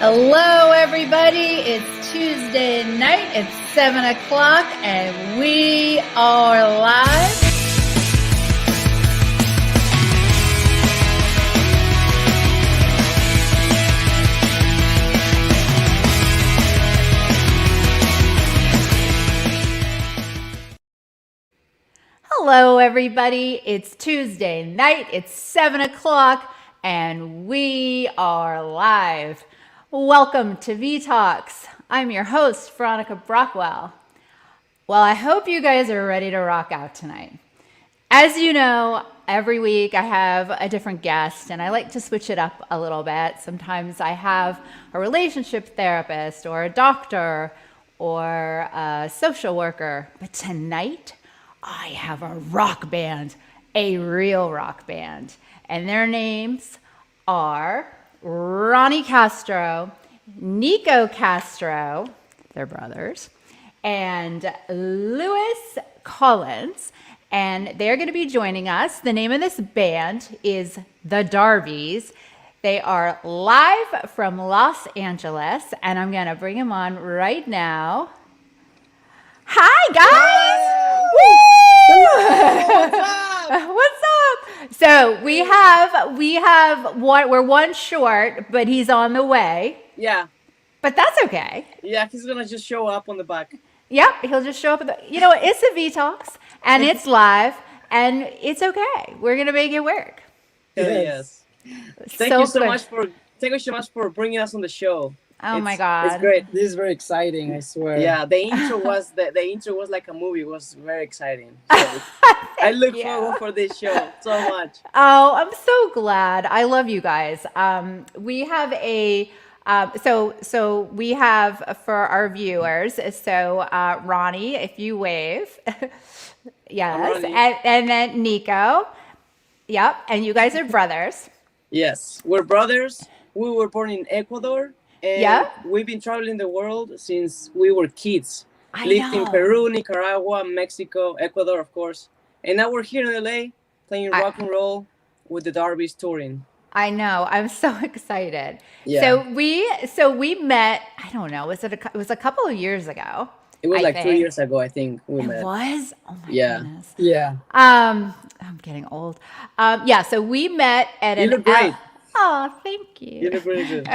Hello, everybody. It's Tuesday night. It's 7 o'clock, and we are live. Hello, everybody. It's Tuesday night. It's 7 o'clock, and we are live. Welcome to V-Talks. I'm your host, Veronica Brockwell. Well, I hope you guys are ready to rock out tonight. As you know, every week I have a different guest, and I like to switch it up a little bit. Sometimes I have a relationship therapist or a doctor or a social worker, but tonight I have a rock band, a real rock band, and their names are Ronnie Castro, Nico Castro, they're brothers, and Lewis Collins, and they're going to be joining us. The name of this band is the Darbies. They are live from Los Angeles, and I'm going to bring them on right now. Hi, guys! Woo! What's up? So we're one short, but he's on the way. Yeah. But that's okay. Yeah, he's gonna just show up on the back. Yep, he'll just show up. It's a V-Talks, and it's live, and it's okay. We're gonna make it work. Yes. Thank you so much for bringing us on the show. My God, it's great. This is very exciting, I swear. Yeah, the intro was like a movie. It was very exciting. So I look forward for this show so much. Oh, I'm so glad. I love you guys. We have so we have for our viewers. So Ronnie, if you wave, yes, and then Nico, yep, and you guys are brothers. Yes, we're brothers. We were born in Ecuador. And we've been traveling the world since we were kids. Lived in Peru, Nicaragua, Mexico, Ecuador, of course. And now we're here in LA playing rock and roll with the Darbies touring. I know. I'm so excited. Yeah. So we met, I don't know, it was a couple of years ago. It was 3 years ago, I think we met. It was? Oh my goodness. Yeah. I'm getting old. So we met at You look great. Oh, thank you. You look really good.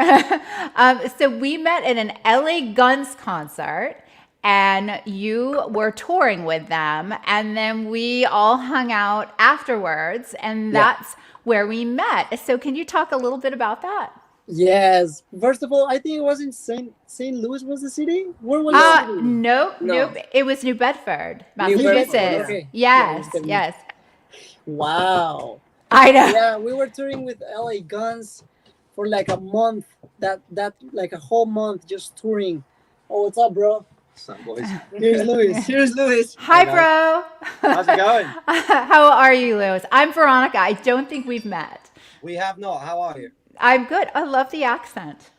So we met at an LA Guns concert, and you were touring with them, and then we all hung out afterwards, and that's where we met. So can you talk a little bit about that? Yes. First of all, I think it was in St. Louis was the city? Where was the city? Nope. It was New Bedford, Massachusetts. Okay. Yes. Wow. I know. Yeah, we were touring with LA Guns for like a month. That like a whole month just touring. Oh, what's up, bro? What's up, boys? Here's Lewis. Hi, bro. How's it going? How are you, Lewis? I'm Veronica. I don't think we've met. We have not. How are you? I'm good. I love the accent.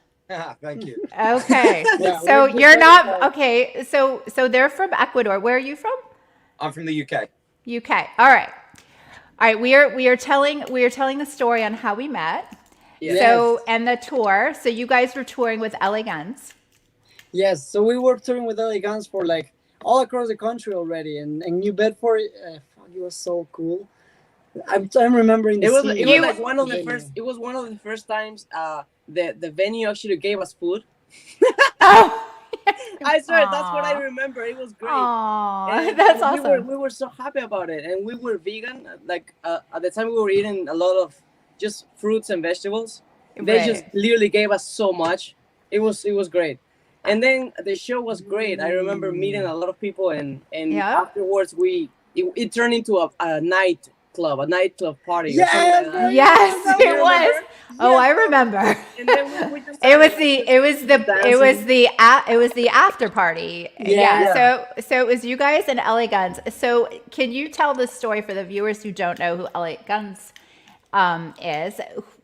Thank you. Okay. Yeah, So you're not okay. So they're from Ecuador. Where are you from? I'm from the UK. UK. All right. We are telling the story on how we met. Yes. So and the tour. So you guys were touring with LA Guns. Yes, so we were touring with LA Guns for like all across the country already, and New Bedford. It was so cool. I'm remembering. It was like one of the first. It was one of the first times the venue actually gave us food. Oh. I swear, that's what I remember. It was great. Aww, that's awesome. We were so happy about it, and we were vegan. Like at the time, we were eating a lot of just fruits and vegetables. They just literally gave us so much. It was great. And then the show was great. I remember meeting a lot of people, and afterwards it turned into a nightclub party. Yes, it was. Oh, I remember. And then we just it was the after party. Yeah. So it was you guys and LA Guns. So can you tell the story for the viewers who don't know who LA Guns is?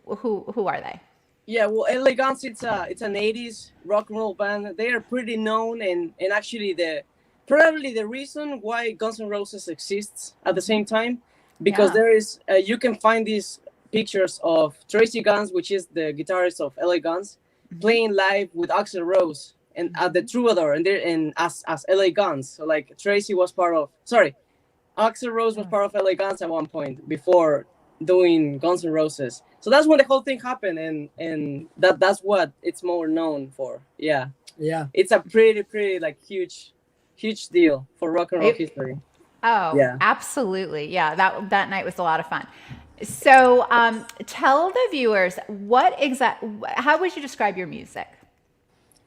Who are they? Yeah, well, LA Guns, it's an 80s rock and roll band. They are pretty known, and actually probably the reason why Guns N' Roses exists at the same time, because there is you can find these pictures of Tracy Guns, which is the guitarist of LA Guns, playing live with Axl Rose and at the Troubadour, and as LA Guns. So like Tracy was part of. Sorry, Axl Rose was part of LA Guns at one point before doing Guns N' Roses. So that's when the whole thing happened, and that's what it's more known for. Yeah, Yeah. it's a pretty like huge deal for rock and roll history. Oh, Yeah. absolutely. Yeah, that night was a lot of fun. So, tell the viewers how would you describe your music?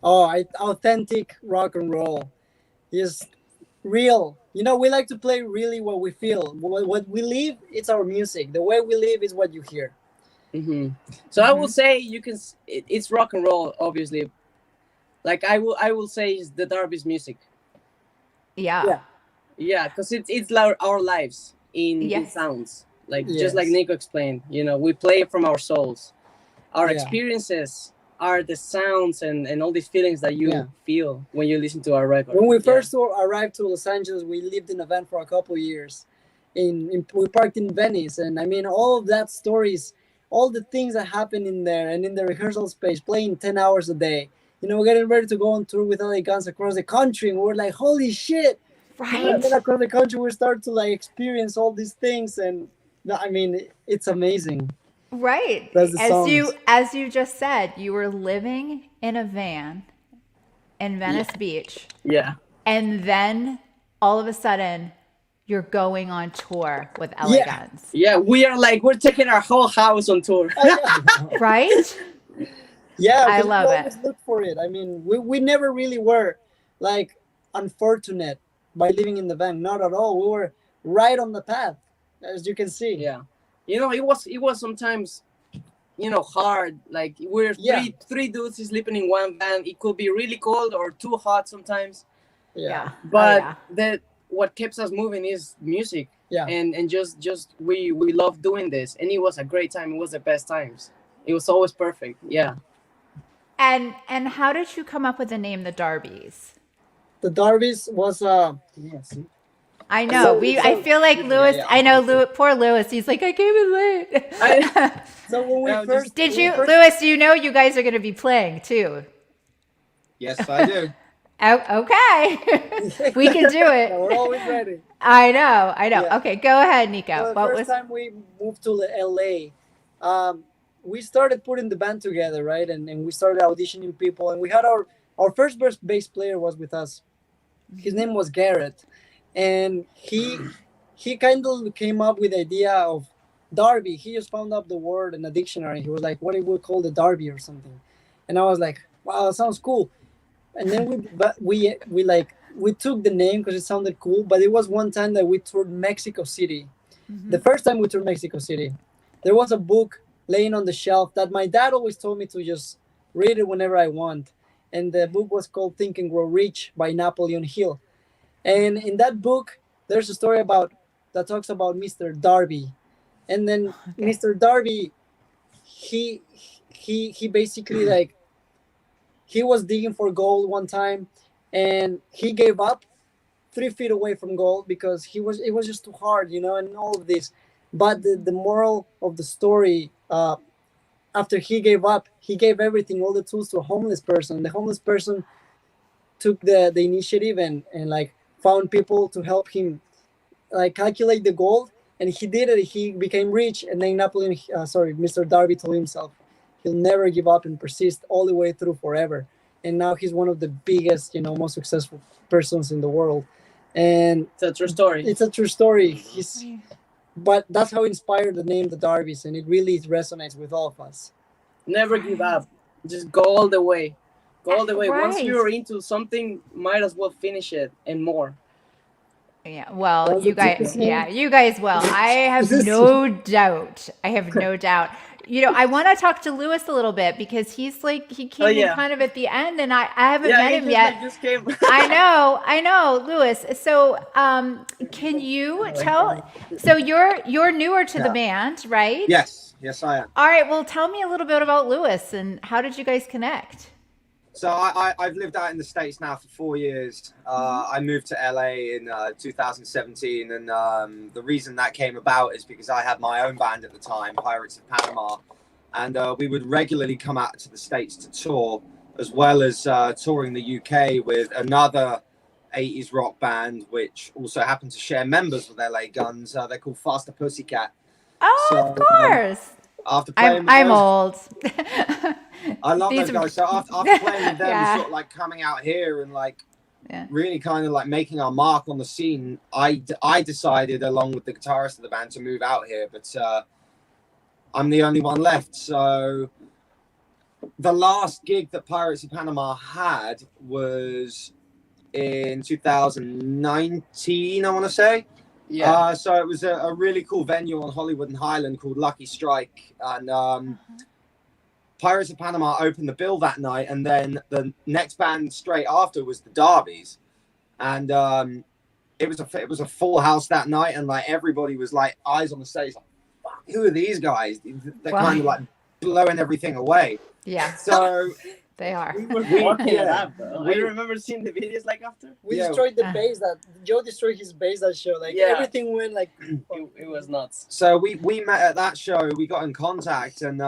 Oh, authentic rock and roll is real. You know, we like to play really what we feel. What we live, it's our music. The way we live is what you hear. So I will say it's rock and roll, obviously. Like I will say it's the Darbies music. Yeah. Yeah, because it's our lives in Yes. sounds. Like Yes. just like Nico explained, you know, we play from our souls. Our Yeah. experiences are the sounds and all these feelings that you Yeah. feel when you listen to our record. When we Yeah. first arrived to Los Angeles, we lived in a van for a couple of years. We parked in Venice, and I mean, all of that stories, all the things that happen in there, and in the rehearsal space, playing 10 hours a day. You know, we're getting ready to go on tour with LA Guns across the country, and we're like, holy shit! Right. And then across the country, we start to like experience all these things, and I mean, it's amazing. Right. That's the songs. As you just said, you were living in a van in Venice Beach, Yeah. and then all of a sudden you're going on tour with LA Yeah. Guns. Yeah, we're taking our whole house on tour. Right? Yeah, I 'cause love we it. always look for it. I mean, we never really were like unfortunate by living in the van. Not at all. We were right on the path, as you can see. Yeah. You know, it was sometimes, you know, hard. Like we're Yeah. three dudes sleeping in one van. It could be really cold or too hot sometimes. Yeah. But Oh, what keeps us moving is music. Yeah. And just we love doing this, and it was a great time. It was the best times. It was always perfect. Yeah. And how did you come up with the name the Darbies? The Darbies was Yes. I know. So- I feel like Lewis. yeah. I know poor Lewis. He's like, I came in late. so when we No, first Did when you, we first- Lewis? You know, you guys are going to be playing too. Yes, I do. Oh, okay, we can do Yeah, it. we're always ready. I know. Yeah. Okay, go ahead, Nico. Well, the What first was? time we moved to LA, we started putting the band together, right? And we started auditioning people, and we had our first bass player was with us. His name was Garrett, and he kind of came up with the idea of Darby. He just found out the word in a dictionary. He was like, "What if we call the Darby or something?" And I was like, "Wow, that sounds cool." And then we took the name because it sounded cool. But it was one time that we toured Mexico City. The first time we toured Mexico City, there was a book laying on the shelf that my dad always told me to just read it whenever I want. And the book was called Think and Grow Rich by Napoleon Hill. And in that book, there's a story that talks about Mr. Darby. And then Mr. Darby, he basically like he was digging for gold one time, and he gave up 3 feet away from gold because it was just too hard, you know, and all of this. But the moral of the story, after he gave up, he gave everything, all the tools to a homeless person. The homeless person took the initiative and like found people to help him like calculate the gold, and he did it. He became rich, and then Mr. Darby told himself he'll never give up and persist all the way through forever. And now he's one of the biggest, you know, most successful persons in the world. And It's a true story. it's a true story. But that's how inspired the name the Darbies, and it really resonates with all of us. Never give up. Just go all the way. Go all the way. Once Right. you're into something, might as well finish it and more. Yeah. Well, Well, you guys. it's- Yeah, you guys will. I have no doubt. I have no doubt. You know, I want to talk to Lewis a little bit because he came in yeah. kind of at the end, and I haven't Yeah, met he him just, yet. like, just came. I know, Lewis. So, can you tell? So you're newer to the band, right? Yes, I am. All right. Well, tell me a little bit about Lewis and how did you guys connect? So I've lived out in the States now for 4 years. I moved to LA in 2017, and the reason that came about is because I had my own band at the time, Pirates of Panama, and we would regularly come out to the States to tour, as well as touring the UK with another 80s rock band, which also happened to share members with LA Guns. They're called Faster Pussycat. Oh, So, of course. After playing with I'm those, old. I love These those guys. So after playing with them, Yeah. sort of like coming out here and like Yeah. really kind of like making our mark on the scene, I decided, along with the guitarist of the band, to move out here. But I'm the only one left. So the last gig that Pirates of Panama had was in 2019, I want to say. Yeah. So it was a really cool venue on Hollywood and Highland called Lucky Strike, and Pirates of Panama opened the bill that night, and then the next band straight after was the Darbies, and it was a full house that night, and like everybody was like eyes on the stage, like, fuck, who are these guys? They're Wow. kind of like blowing everything away. Yeah, So they are. We were We- walking yeah. it up, bro. I remember seeing the videos like after. We Yeah. destroyed the bass. That Joe destroyed his bass that show. Like Yeah. everything went like. It was nuts. So we met at that show. We got in contact, and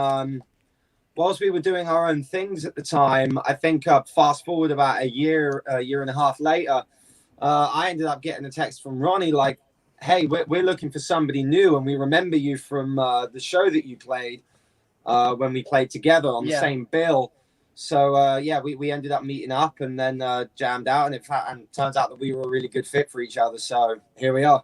whilst we were doing our own things at the time, I think fast forward about a year and a half later, I ended up getting a text from Ronnie like, "Hey, we're looking for somebody new, and we remember you from the show that you played when we played together on the Yeah. same bill." So yeah, we ended up meeting up and then jammed out, and it turns out that we were a really good fit for each other. So here we are.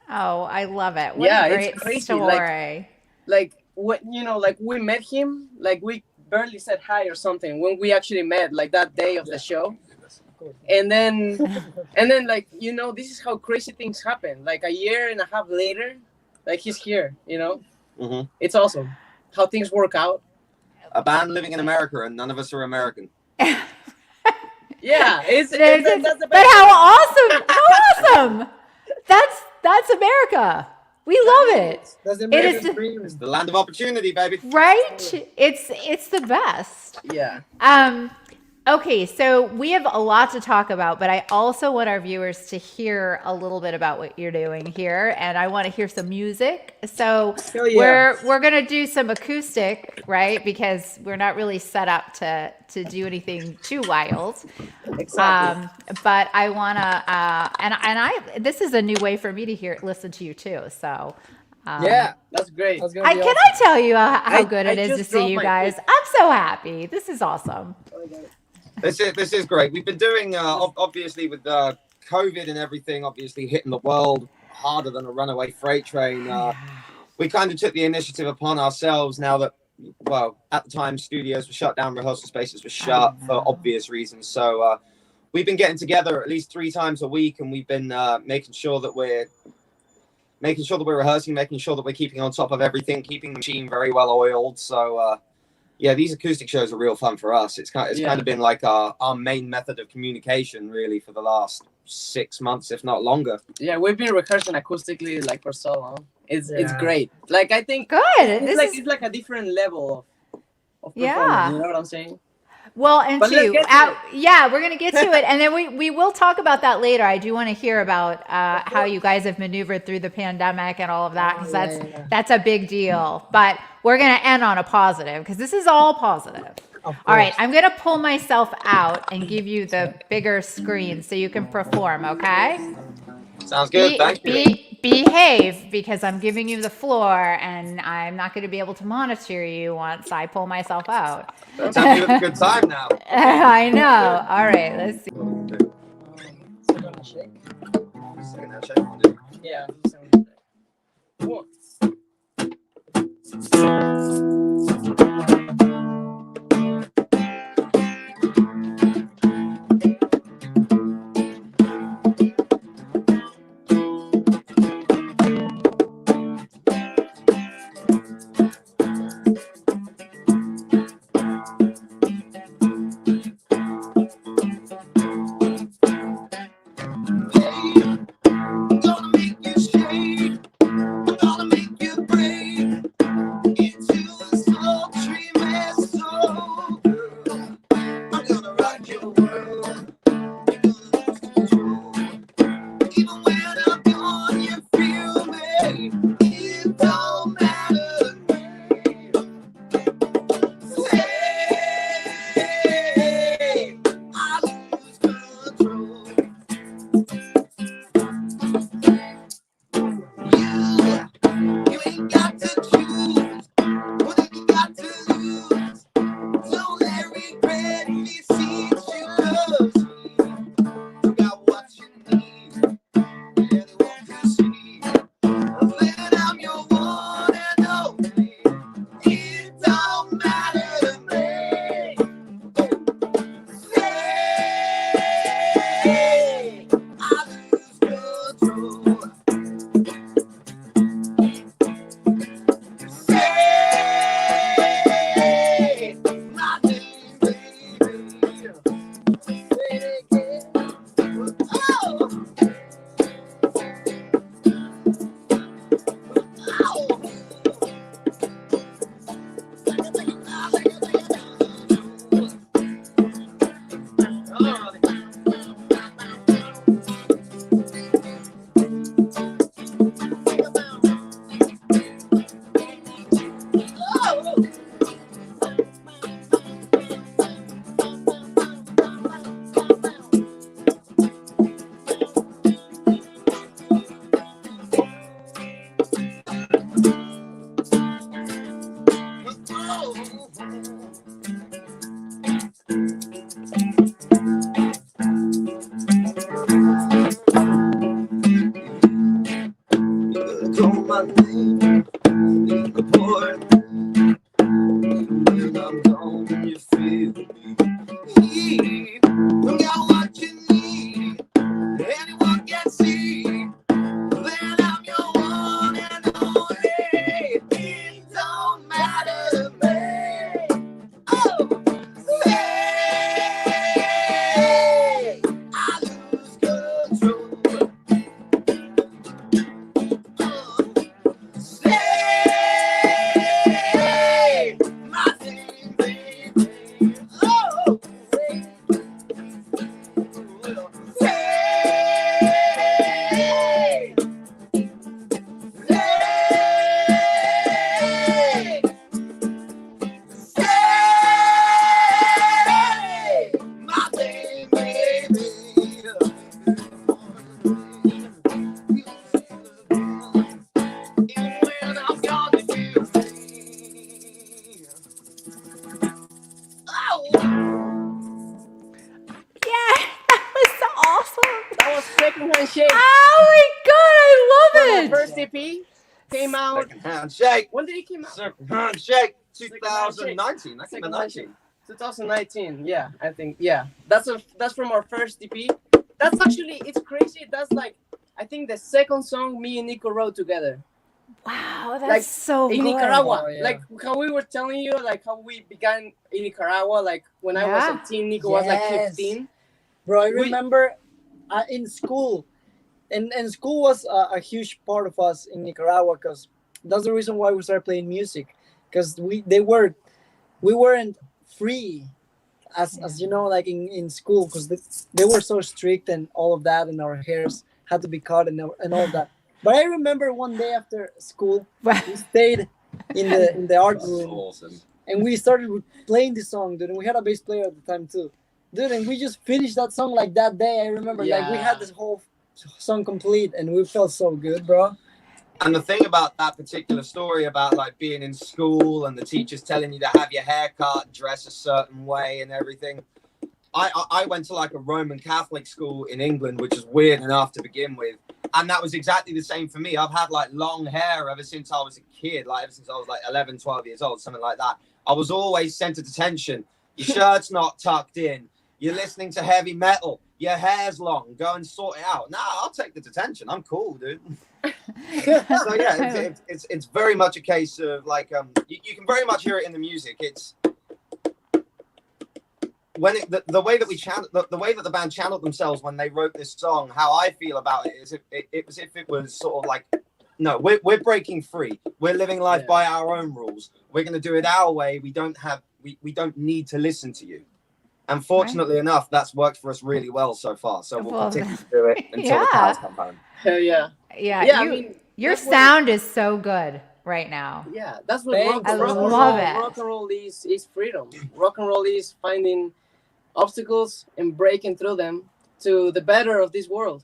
Oh, I love it. What Yeah, a it's great crazy, story. Like what like we met him, like we barely said hi or something when we actually met, like that day of the show. And then like this is how crazy things happen. Like a year and a half later, like he's here. Mhm. It's awesome how things work out. A band living in America, and none of us are American. Yeah, that's the But best. how awesome! How awesome! That's America. We love it. That's the It is American dream. It's the land of opportunity, baby. Right? It's the best. Yeah. Okay, so we have a lot to talk about, but I also want our viewers to hear a little bit about what you're doing here, and I want to hear some music. So Hell yeah. we're gonna do some acoustic, right? Because we're not really set up to do anything too wild. Exactly. But I wanna this is a new way for me to listen to you too. So Yeah, that's great. That's gonna be can I tell you how good I it is to just see dropped you my guys? foot. I'm so happy. This is awesome. This is great. We've been doing obviously with COVID and everything, obviously hitting the world harder than a runaway freight train. We kind of took the initiative upon ourselves now that, well, at the time studios were shut down, rehearsal spaces were shut for obvious reasons. So we've been getting together at least 3 times a week, and we've been making sure that we're rehearsing, making sure that we're keeping on top of everything, keeping the machine very well oiled. So yeah, these acoustic shows are real fun for us. It's kind of been like our main method of communication really for the last 6 months, if not longer. Yeah, we've been rehearsing acoustically like for so long. It's Yeah. great. Like I think Good. it's like a different level of performance. Yeah. You know what I'm saying? Well, and But let's two, get to yeah, we're gonna get to it, and then we will talk about that later. I do want to hear about how you guys have maneuvered through the pandemic and all of that, because that's a big deal. But we're gonna end on a positive, because this is all positive. All right, I'm gonna pull myself out and give you the bigger screen so you can perform. Okay? Sounds good. Thank you. Behave, because I'm giving you the floor, and I'm not going to be able to monitor you once I pull myself out. Let's have you have a good time now. I know. All right, let's see. Second handshake. Yeah. One. Gonna make you shake, gonna make you break into a Handshake. Oh my god, I From love our it. first EP came out. Second handshake. When did it came out? Second handshake. Second 2019. That came Second in 19. 2019. Yeah, I think. Yeah, that's from our first EP. That's actually, it's crazy. That's like, I think the second song me and Nico wrote together. Wow, that's Like, so in good. Nicaragua. Oh, yeah. Like how we were telling you, like how we began in Nicaragua. Like when I was Yeah. 18, Nico was like Yes. 15. Bro, I We- remember in school, and school was a huge part of us in Nicaragua because that's the reason why we started playing music, because we weren't free as you know, like in school, because they were so strict and all of that, and our hairs had to be cut and all of that. But I remember one day after school, we stayed in the art That's room, awesome. and we started playing this song, dude. And we had a bass player at the time too, dude. And we just finished that song like that day. I remember, like we had Yeah. this whole song complete, and we felt so good, bro. And the thing about that particular story about like being in school and the teachers telling you to have your hair cut, dress a certain way, and everything. I went to like a Roman Catholic school in England, which is weird enough to begin with. And that was exactly the same for me. I've had like long hair ever since I was a kid, like ever since I was like 11, 12 years old, something like that. I was always center detention. Your shirt's not tucked in. You're listening to heavy metal. Your hair's long. Go and sort it out. Nah, I'll take the detention. I'm cool, dude. So yeah, it's very much a case of like you can very much hear it in the music. It's when the way that we channel the way that the band channeled themselves when they wrote this song. How I feel about it is it was if it was sort of like, no, we're breaking free. We're living life by our own rules. We're gonna do it our way. We don't need to listen to you. And fortunately enough, that's worked for us really well so far. So we'll continue to do it until the cows come home. Hell yeah. Yeah, Yeah, you, I mean, your that's what- sound is so good right now. Yeah, that's what Thanks. I rock and love roll, it. rock and roll is freedom. Rock and roll is finding obstacles and breaking through them to the better of this world.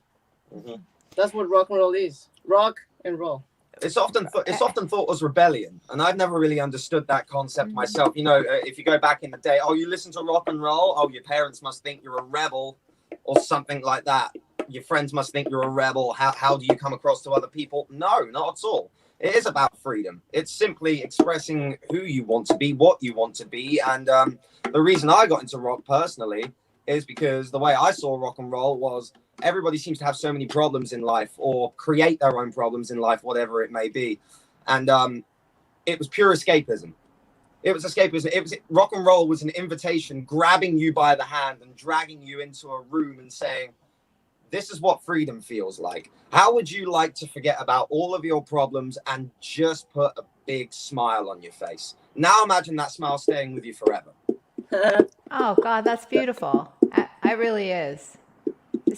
Mhm. That's what rock and roll is. Rock and roll. It's often thought as rebellion, and I've never really understood that concept myself. You know, if you go back in the day, oh, you listen to rock and roll, oh, your parents must think you're a rebel, or something like that. Your friends must think you're a rebel. How do you come across to other people? No, not at all. It is about freedom. It's simply expressing who you want to be, what you want to be, and the reason I got into rock personally is because the way I saw rock and roll was everybody seems to have so many problems in life or create their own problems in life, whatever it may be. And it was pure escapism. It was escapism. It was rock and roll was an invitation, grabbing you by the hand and dragging you into a room and saying, this is what freedom feels like. How would you like to forget about all of your problems and just put a big smile on your face? Now imagine that smile staying with you forever. Oh God, that's beautiful. It really is.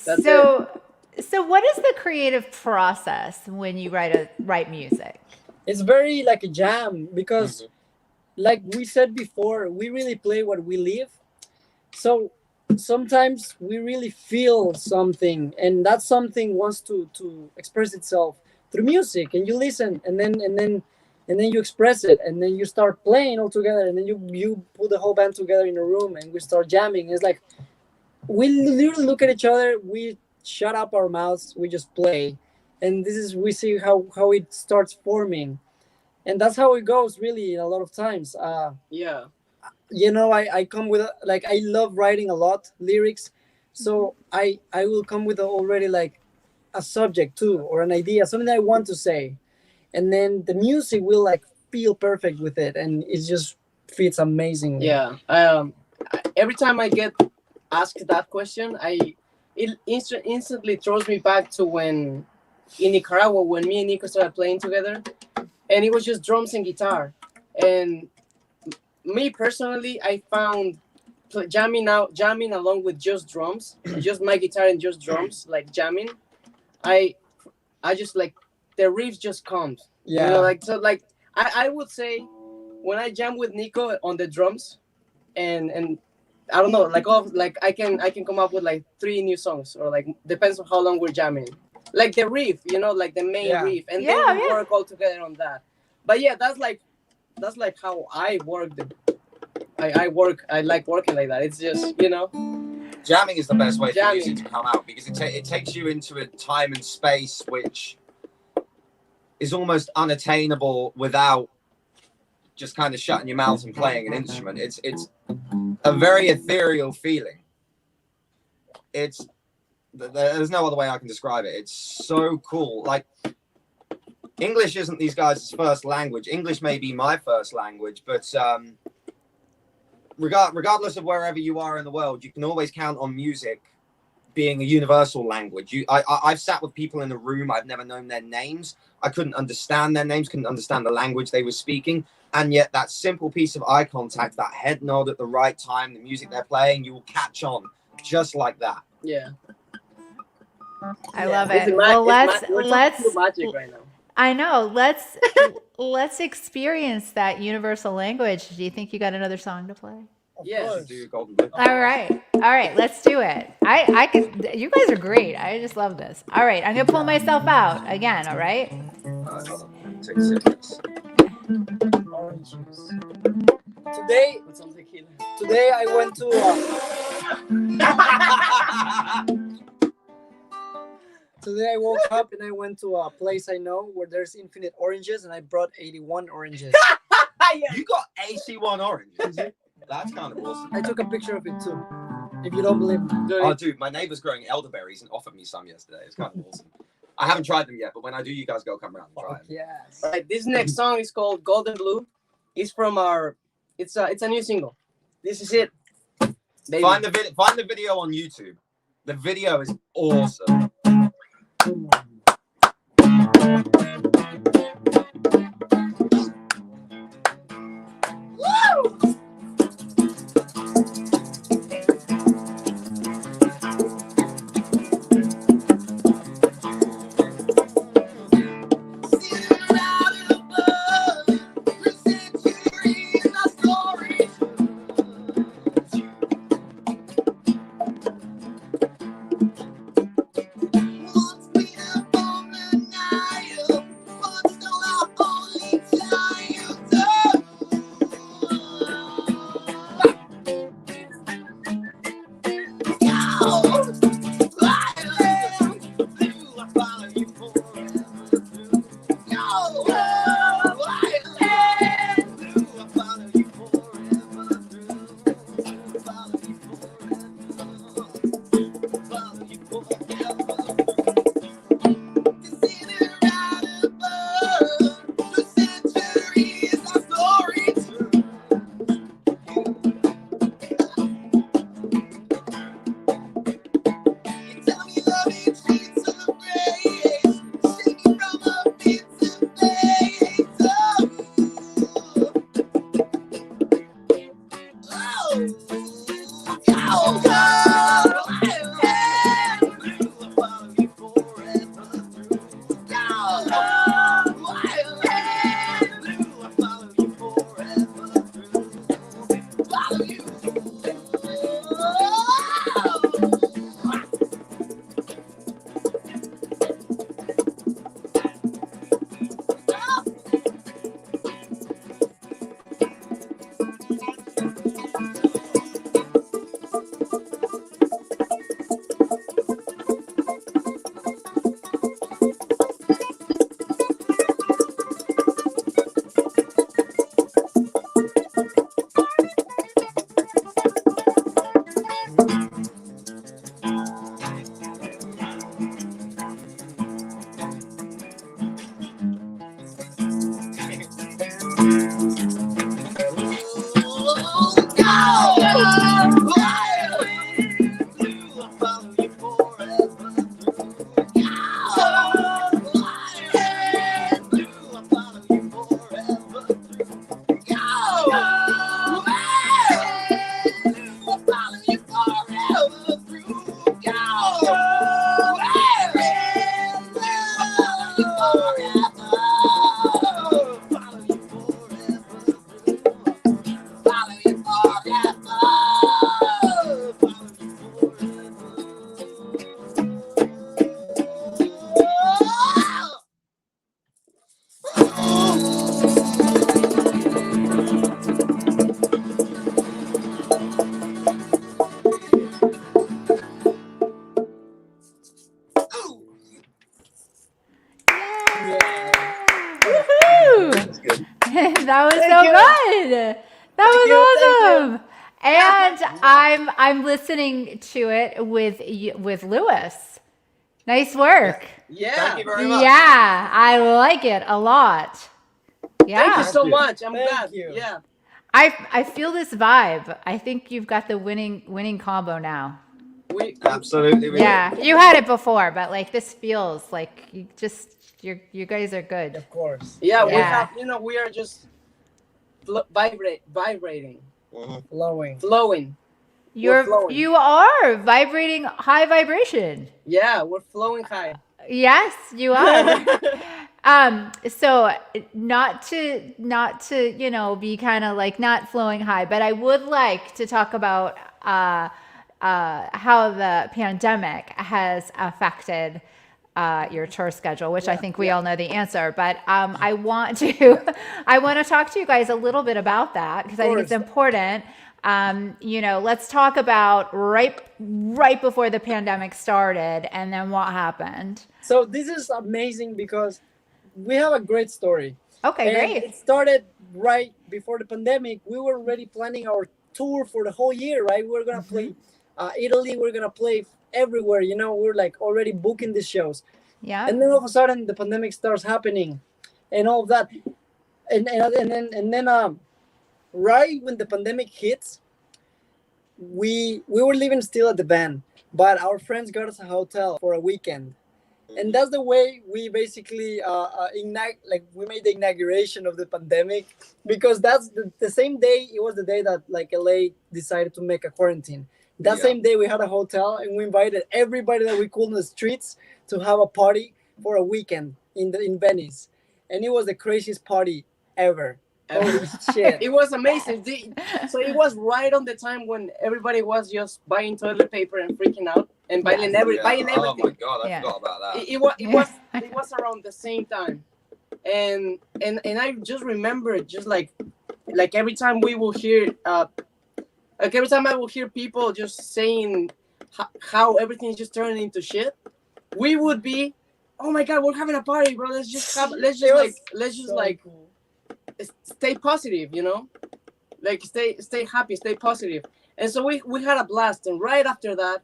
That's So what is the creative process when you write music? It's very like a jam because, like we said before, we really play what we live. So sometimes we really feel something, and that something wants to express itself through music, and you listen, and then you express it, and then you start playing all together, and then you put the whole band together in a room, and we start jamming. It's like we literally look at each other, we shut up our mouths, we just play, and this is we see how it starts forming, and that's how it goes really a lot of times. Yeah. You know, I come with like I love writing a lot lyrics, so I will come with already like a subject too, or an idea, something I want to say, and then the music will like feel perfect with it, and it just fits amazingly. Yeah. Every time I get asked that question, it instantly throws me back to when in Nicaragua, when me and Nico started playing together, and it was just drums and guitar. And me personally, I found jamming along with just drums, just my guitar and just drums, like jamming. I just like the riffs just comes. Yeah. You know, like so, like I would say when I jam with Nico on the drums, and I don't know, like I can come up with like 3 new songs, or like depends on how long we're jamming. Like the riff, you know, like the main riff, and then we work all together on that. But yeah, that's like how I work. I like working like that. It's just, you know. Jamming is the best way for Jamming. music to come out because it takes you into a time and space which is almost unattainable without just kind of shutting your mouth and playing an instrument. It's a very ethereal feeling. There's no other way I can describe it. It's so cool. Like, English isn't these guys' first language. English may be my first language, but regardless of wherever you are in the world, you can always count on music being a universal language. I've sat with people in a room, I've never known their names. I couldn't understand their names, couldn't understand the language they were speaking. And yet that simple piece of eye contact, that head nod at the right time, the music they're playing, you will catch on just like that. Yeah. I love It's it. ma- Well, it's let's we're magic right now. I know. Let's experience that universal language. Do you think you got another song to play? Of Yes. course. Do Golden Blue. All right, let's do it. I could. You guys are great. I just love this. All right, I'm gonna pull myself out again. All right. Hold on. Take a sip of this. Orange juice. Today, With some tequila. today I went to. Today I woke up and I went to a place I know where there's infinite oranges, and I brought 81 oranges. You got AC1 orange. That's kind of awesome. I took a picture of it too. If you don't believe me. Oh, dude, my neighbor's growing elderberries and offered me some yesterday. It's kind of awesome. I haven't tried them yet, but when I do, you guys go come around and try them. Yes. All right, this next song is called Golden Blue. It's from our. It's a new single. This is it. Baby. Find the video on YouTube. The video is awesome. That was Thank so you. good. That Thank was you, thank awesome. And I'm listening to it with Lewis. Nice work. Yeah. Thank you very much. Yeah, I like it a lot. Thank you Yeah. so you. much. I'm Thank glad. you. Yeah. I feel this vibe. I think you've got the winning combo now. We Absolutely. We Yeah, you had it before, but like this feels like you guys are good. Of course. Yeah, we Yeah. have, we are just vibrating, Mhm. Flowing. flowing. We're flowing. You are vibrating high vibration. Yeah, we're flowing high. Yes, you are. So not to, be kind of like not flowing high, but I would like to talk about how the pandemic has affected your tour schedule, which I think we all know the answer. But I want to I want to talk to you guys a little bit about that because I think it's course. important. Let's talk about right before the pandemic started and then what happened. So this is amazing because we have a great story. Okay, And great. it started right before the pandemic. We were already planning our tour for the whole year, right? We were gonna play Italy. We're gonna play everywhere. We're like already booking the shows, Yeah. and then all of a sudden the pandemic starts happening, and all of that, and then right when the pandemic hits, we were living still at the band, but our friends got us a hotel for a weekend, and that's the way we basically we made the inauguration of the pandemic, because that's the same day. It was the day that like LA decided to make a quarantine. That Yeah. same day we had a hotel and we invited everybody that we could in the streets to have a party for a weekend in Venice, and it was the craziest party ever. Holy shit. It was amazing. So it was right on the time when everybody was just buying toilet paper and freaking out and buying Yes. buying Oh my everything. God, I Yeah. forgot about that. It was around the same time, and I just remember just like every time we will hear like every time I will hear people just saying how everything's just turning into shit, we would be, oh my God, we're having a party, bro. Let's just So cool. stay positive, like stay happy, stay positive. And so we had a blast, and right after that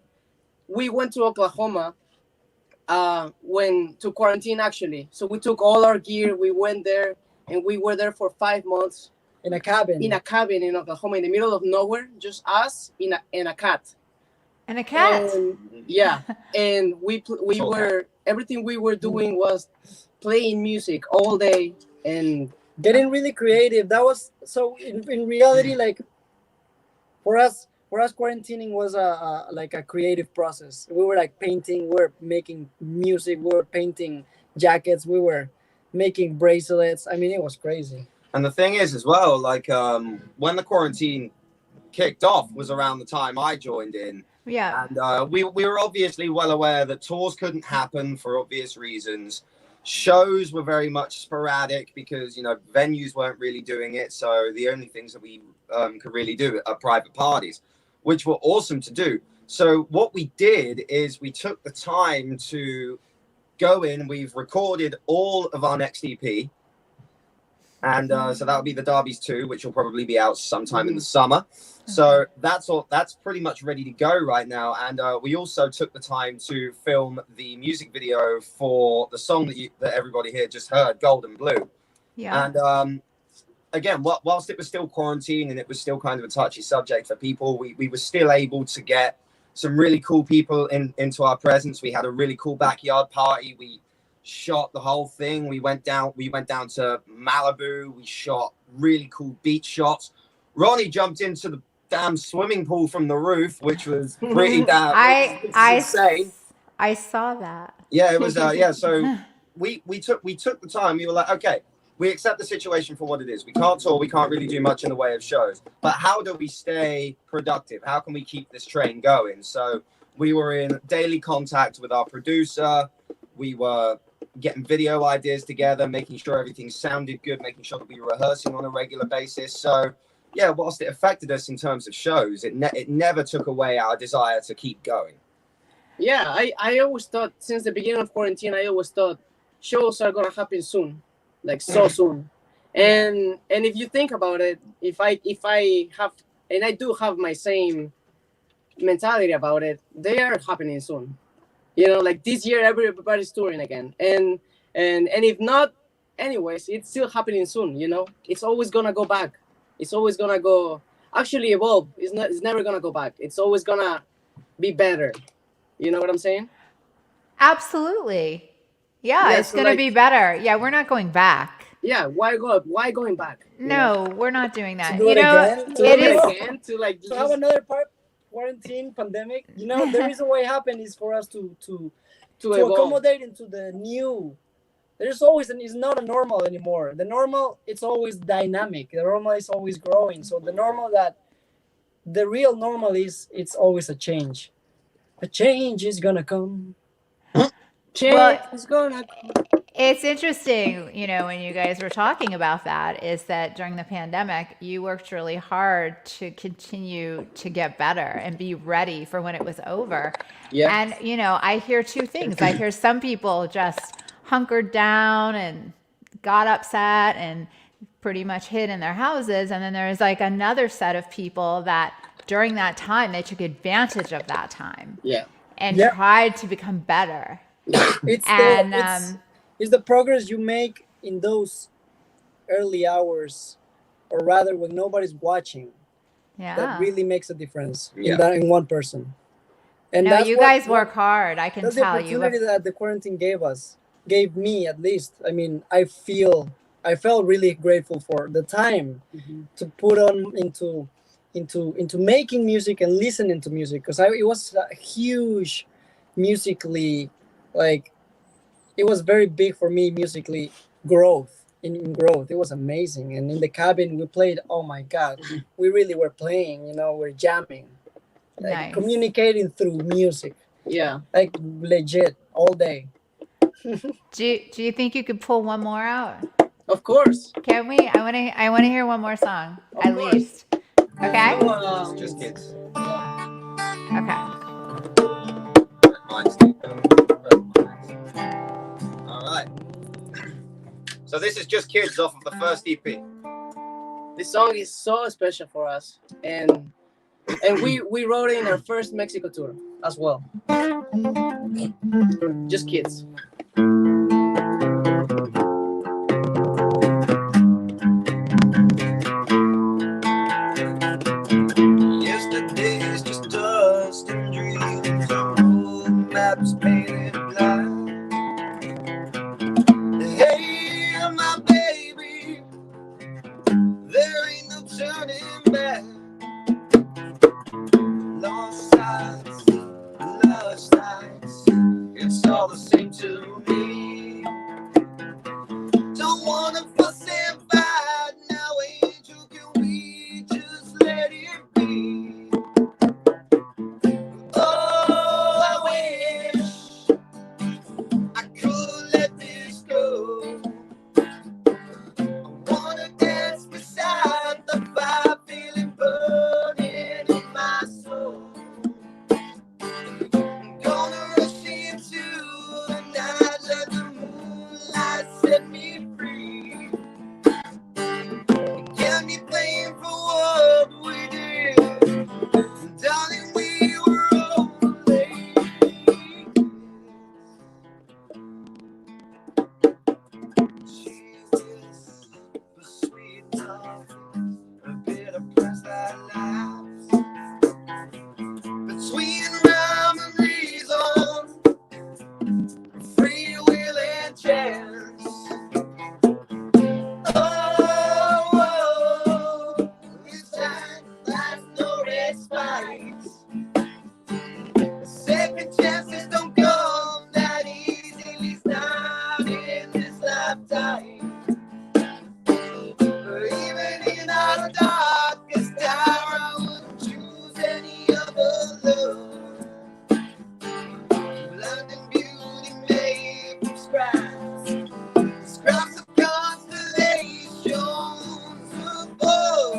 we went to Oklahoma when to quarantine actually. So we took all our gear, we went there, and we were there for 5 months In a cabin. in a cabin in Oklahoma, in the middle of nowhere, just us in a cat. And a cat. And, yeah, and we Cool. were, everything we were doing was playing music all day. And Getting really creative. That was so in reality, like for us quarantining was like a creative process. We were like painting, we were making music, we were painting jackets, we were making bracelets. I mean, it was crazy. And the thing is, as well, like when the quarantine kicked off was around the time I joined in, Yeah. and we were obviously well aware that tours couldn't happen for obvious reasons. Shows were very much sporadic because venues weren't really doing it. So the only things that we could really do are private parties, which were awesome to do. So what we did is we took the time to go in. We've recorded all of our next EP. And so that'll be the Darbies 2, which will probably be out sometime in the summer. So that's all. That's pretty much ready to go right now. And we also took the time to film the music video for the song that everybody here just heard, Golden Blue. Yeah. And again, whilst it was still quarantine and it was still kind of a touchy subject for people, we were still able to get some really cool people into our presence. We had a really cool backyard party. We shot the whole thing. We went down to Malibu. We shot really cool beach shots. Ronnie jumped into the damn swimming pool from the roof, which was pretty damn insane. I saw that. Yeah, it was yeah. So we took the time. We were like, okay, we accept the situation for what it is. We can't tour. We can't really do much in the way of shows. But how do we stay productive? How can we keep this train going? So we were in daily contact with our producer. We were getting video ideas together, making sure everything sounded good, making sure that we were rehearsing on a regular basis. So yeah, whilst it affected us in terms of shows, it never took away our desire to keep going. yeah, I always thought, since the beginning of quarantine, I always thought shows are gonna happen soon, like so soon. And if you think about it, if I have, and I do have my same mentality about it, they are happening soon. Like this year, everybody's touring again, and if not, anyways, it's still happening soon. It's always gonna go back. It's always gonna go actually evolve. It's never gonna go back. It's always gonna be better. You know what I'm saying? Absolutely. Yeah, Yeah. it's So going to be like, better. Yeah, we're not going back. yeah, why going back? No, we're not doing To that. do it again, To It do it is. again, to like to have just another part quarantine pandemic. The reason why it happened is for us to to evolve. accommodate into the new. There's always it's not a normal anymore. The normal, it's always dynamic. The normal is always growing. So the real normal is, it's always a change. A change is gonna come. Well, Change is gonna. it's interesting, when you guys were talking about that, is that during the pandemic, you worked really hard to continue to get better and be ready for when it was over. Yeah. And, I hear two things. I hear some people just hunkered down and got upset and pretty much hid in their houses. And then there's like another set of people that during that time, they took advantage of that time Yeah. and Yeah. tried to become better. It's And, it's the progress you make in those early hours, or rather when nobody's watching, that yeah. really makes a difference Yeah. in one person. And No, that's you guys work hard. I can that's the tell you. opportunity that the quarantine gave me, at least. I mean, I felt really grateful for the time to put on into making music and listening to music, because it was a huge musically, like, it was very big for me musically, growth in growth. It was amazing. And in the cabin we played, oh my god, we really were playing, we're jamming, like Nice. communicating through music, Yeah. like legit all day. Do you think you could pull one more out? Of course. Can we? I want to hear one more song Of at course. least. Okay? So, It's just kids. Okay. Mine's deep. All right. So this is just kids off of the first EP. this song is so special for us, and we wrote it in our first Mexico tour as well. Just kids. Yesterday's just dust and dreams on road maps painted black. Hey, my baby, there ain't no turning back. Lost sights, lost nights, it's all the same to me. Don't wanna fuss and fight now, angel, can we just let it be? Oh, I wish I could let this go. I wanna dance beside the fire, feeling burning in my soul. I'm gonna rush into the night, let the moonlight set me free. Can't be blamed for what we did, darling, we were only Jesus, the sweet talk, a bit of press that laughs between rhyme and reason, free will and chance. Oh, this time there's no respite. Second chances don't come that easy, at least not in this lifetime. Even in our darkest hour, I wouldn't choose any other love. London beauty made from scraps of constellations above.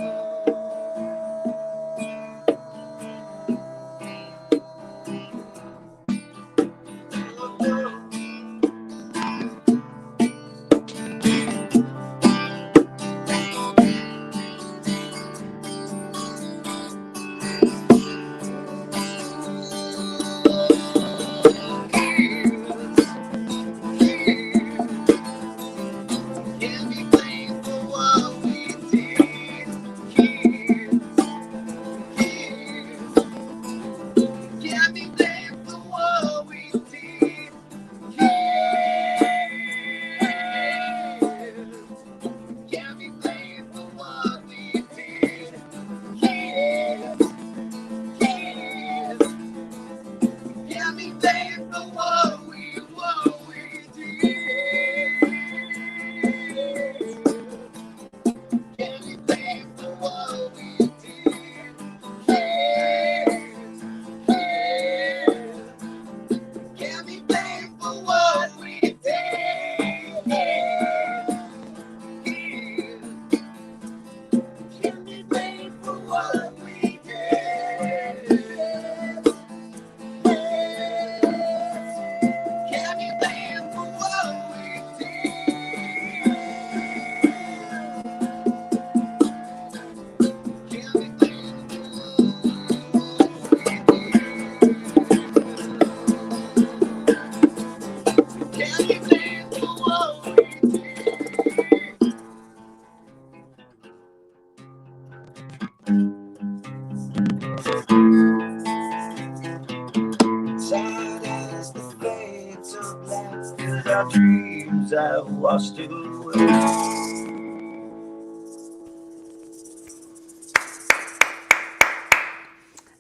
I've watched you away.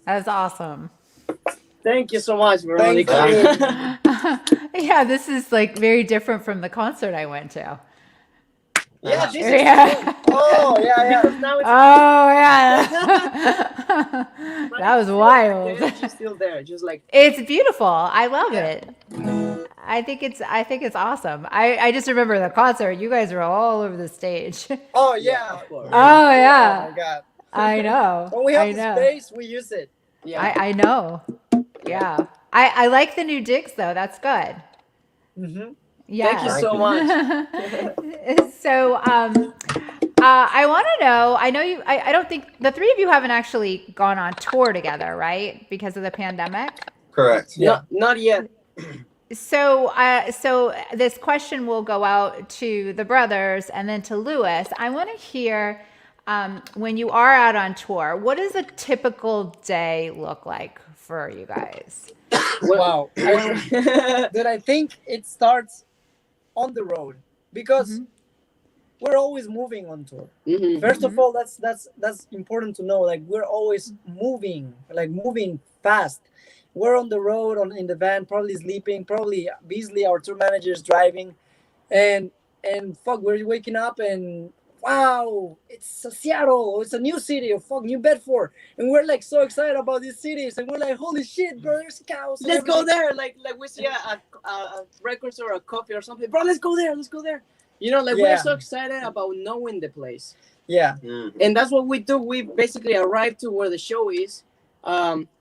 That's awesome. Thank you so much, Thank Veronica. you. Yeah, this is like very different from the concert I went to. Yeah, this is Yeah. Oh yeah, yeah. because now it's Oh yeah. but That it's was still, wild. the energy's still there, just like It's beautiful. I love yeah. it. I think it's awesome. I just remember the concert. You guys were all over the stage. Oh Yeah, yeah. of course. Oh Oh yeah. my god. I know. When we have I the know. space, we use it. Yeah, I know. yeah. Yeah. I like the new digs though. That's good. Mm-hmm. Thank you Yeah. so much. So I want to know. I know you. I don't think the three of you haven't actually gone on tour together, right? Because of the pandemic. Correct. Yeah. Not yet. So this question will go out to the brothers and then to Lewis. I want to hear when you are out on tour, what does a typical day look like for you guys? Wow. Well, That I think it starts on the road because we're always moving on tour. mhm. First of all, that's important to know. Like we're always moving, like moving fast. We're on the road, in the van, probably sleeping, probably Beasley, our tour manager, is driving, and fuck, we're waking up and wow, it's Seattle, it's a new city, or fuck, New Bedford, and we're like so excited about these cities, and we're like, holy shit, bro, there's cows. And Let's go everything. there. Like we see a record store or a coffee or something. Bro, let's go there. Let's go there. You know, like we're Yeah. so excited about knowing the place. Yeah, And that's what we do. We basically arrive to where the show is.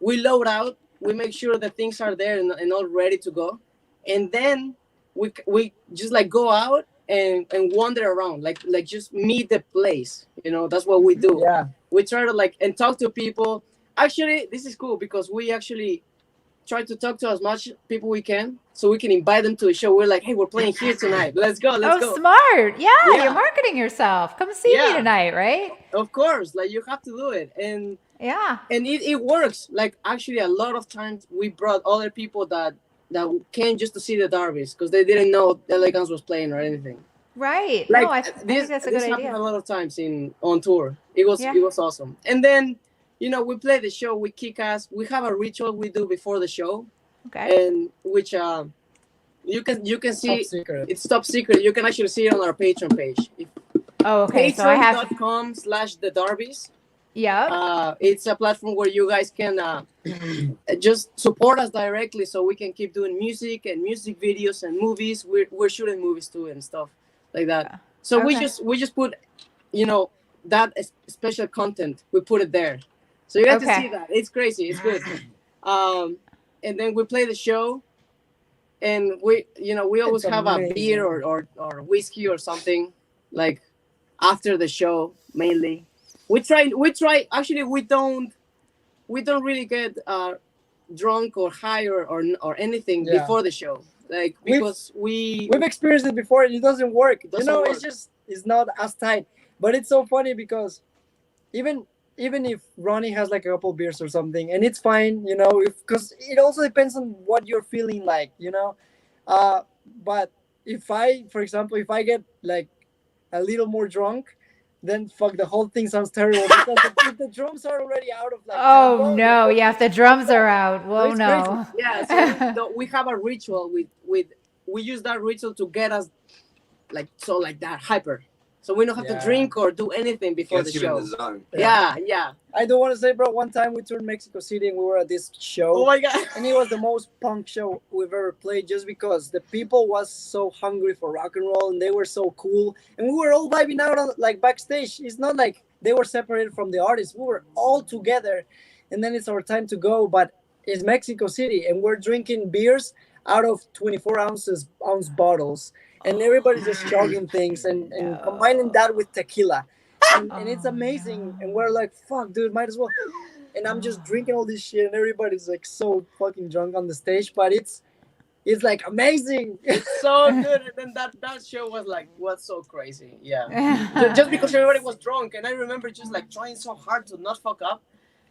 We load out. We make sure that things are there and all ready to go. And then we just like go out and wander around, like just meet the place. You know, that's what we do. yeah, We try to like and talk to people. Actually, this is cool because we actually try to talk to as much people we can so we can invite them to a show. We're like, hey, we're playing here tonight. Let's go. Let's Oh, go. smart. Yeah, Yeah. you're marketing yourself. Come see me Yeah. tonight, right? Of course, like you have to do it. And Yeah. it works. Like actually a lot of times we brought other people that came just to see the Darbies because they didn't know Elegance was playing or anything. Right. Like No, I think that's a this good happened a idea. lot of times on tour. It was Yeah. awesome. And then we play the show, we kick ass. We have a ritual we do before the show, Okay. and which you can see. top secret. It's top secret. You can actually see it on our Patreon page. Oh, okay. So I have. Patreon.com/the Darbies. Yeah. It's a platform where you guys can just support us directly so we can keep doing music and music videos and movies. We're shooting movies too and stuff like that. So we Okay. just put that special content, we put it there. So you have to Okay. see that. It's crazy. It's good. And then we play the show, and we always It's have a amazing. beer or whiskey or something like after the show mainly. We try actually we don't really get drunk or high or anything Yeah. before the show, like because We've experienced it before and it doesn't work. Doesn't work. It's not as tight. But it's so funny because even if Ronnie has like a couple beers or something, and it's fine, because it also depends on what you're feeling like, but for example, if I get like a little more drunk, then fuck, the whole thing sounds terrible because if the drums are already out of like Oh tempo, no. Yeah. If the drums are out, whoa, It's no. yeah, so we have a ritual with we use that ritual to get us like that hyper, so we don't have Yeah. to drink or do anything before Gets the you show. in the zone. Yeah. I don't want to say, bro, one time we toured Mexico City and we were at this show. Oh my god. And it was the most punk show we've ever played just because the people was so hungry for rock and roll and they were so cool. And we were all vibing out on like backstage. It's not like they were separated from the artists. We were all together. And then it's our time to go. But it's Mexico City and we're drinking beers out of 24 ounce bottles. And everybody's just chugging things and combining that with tequila. And it's amazing. And we're like, fuck, dude, might as well. And I'm just drinking all this shit, and everybody's like so fucking drunk on the stage, but it's like amazing. So good. And then that show was so crazy. Yeah. Just because everybody was drunk, and I remember just like trying so hard to not fuck up,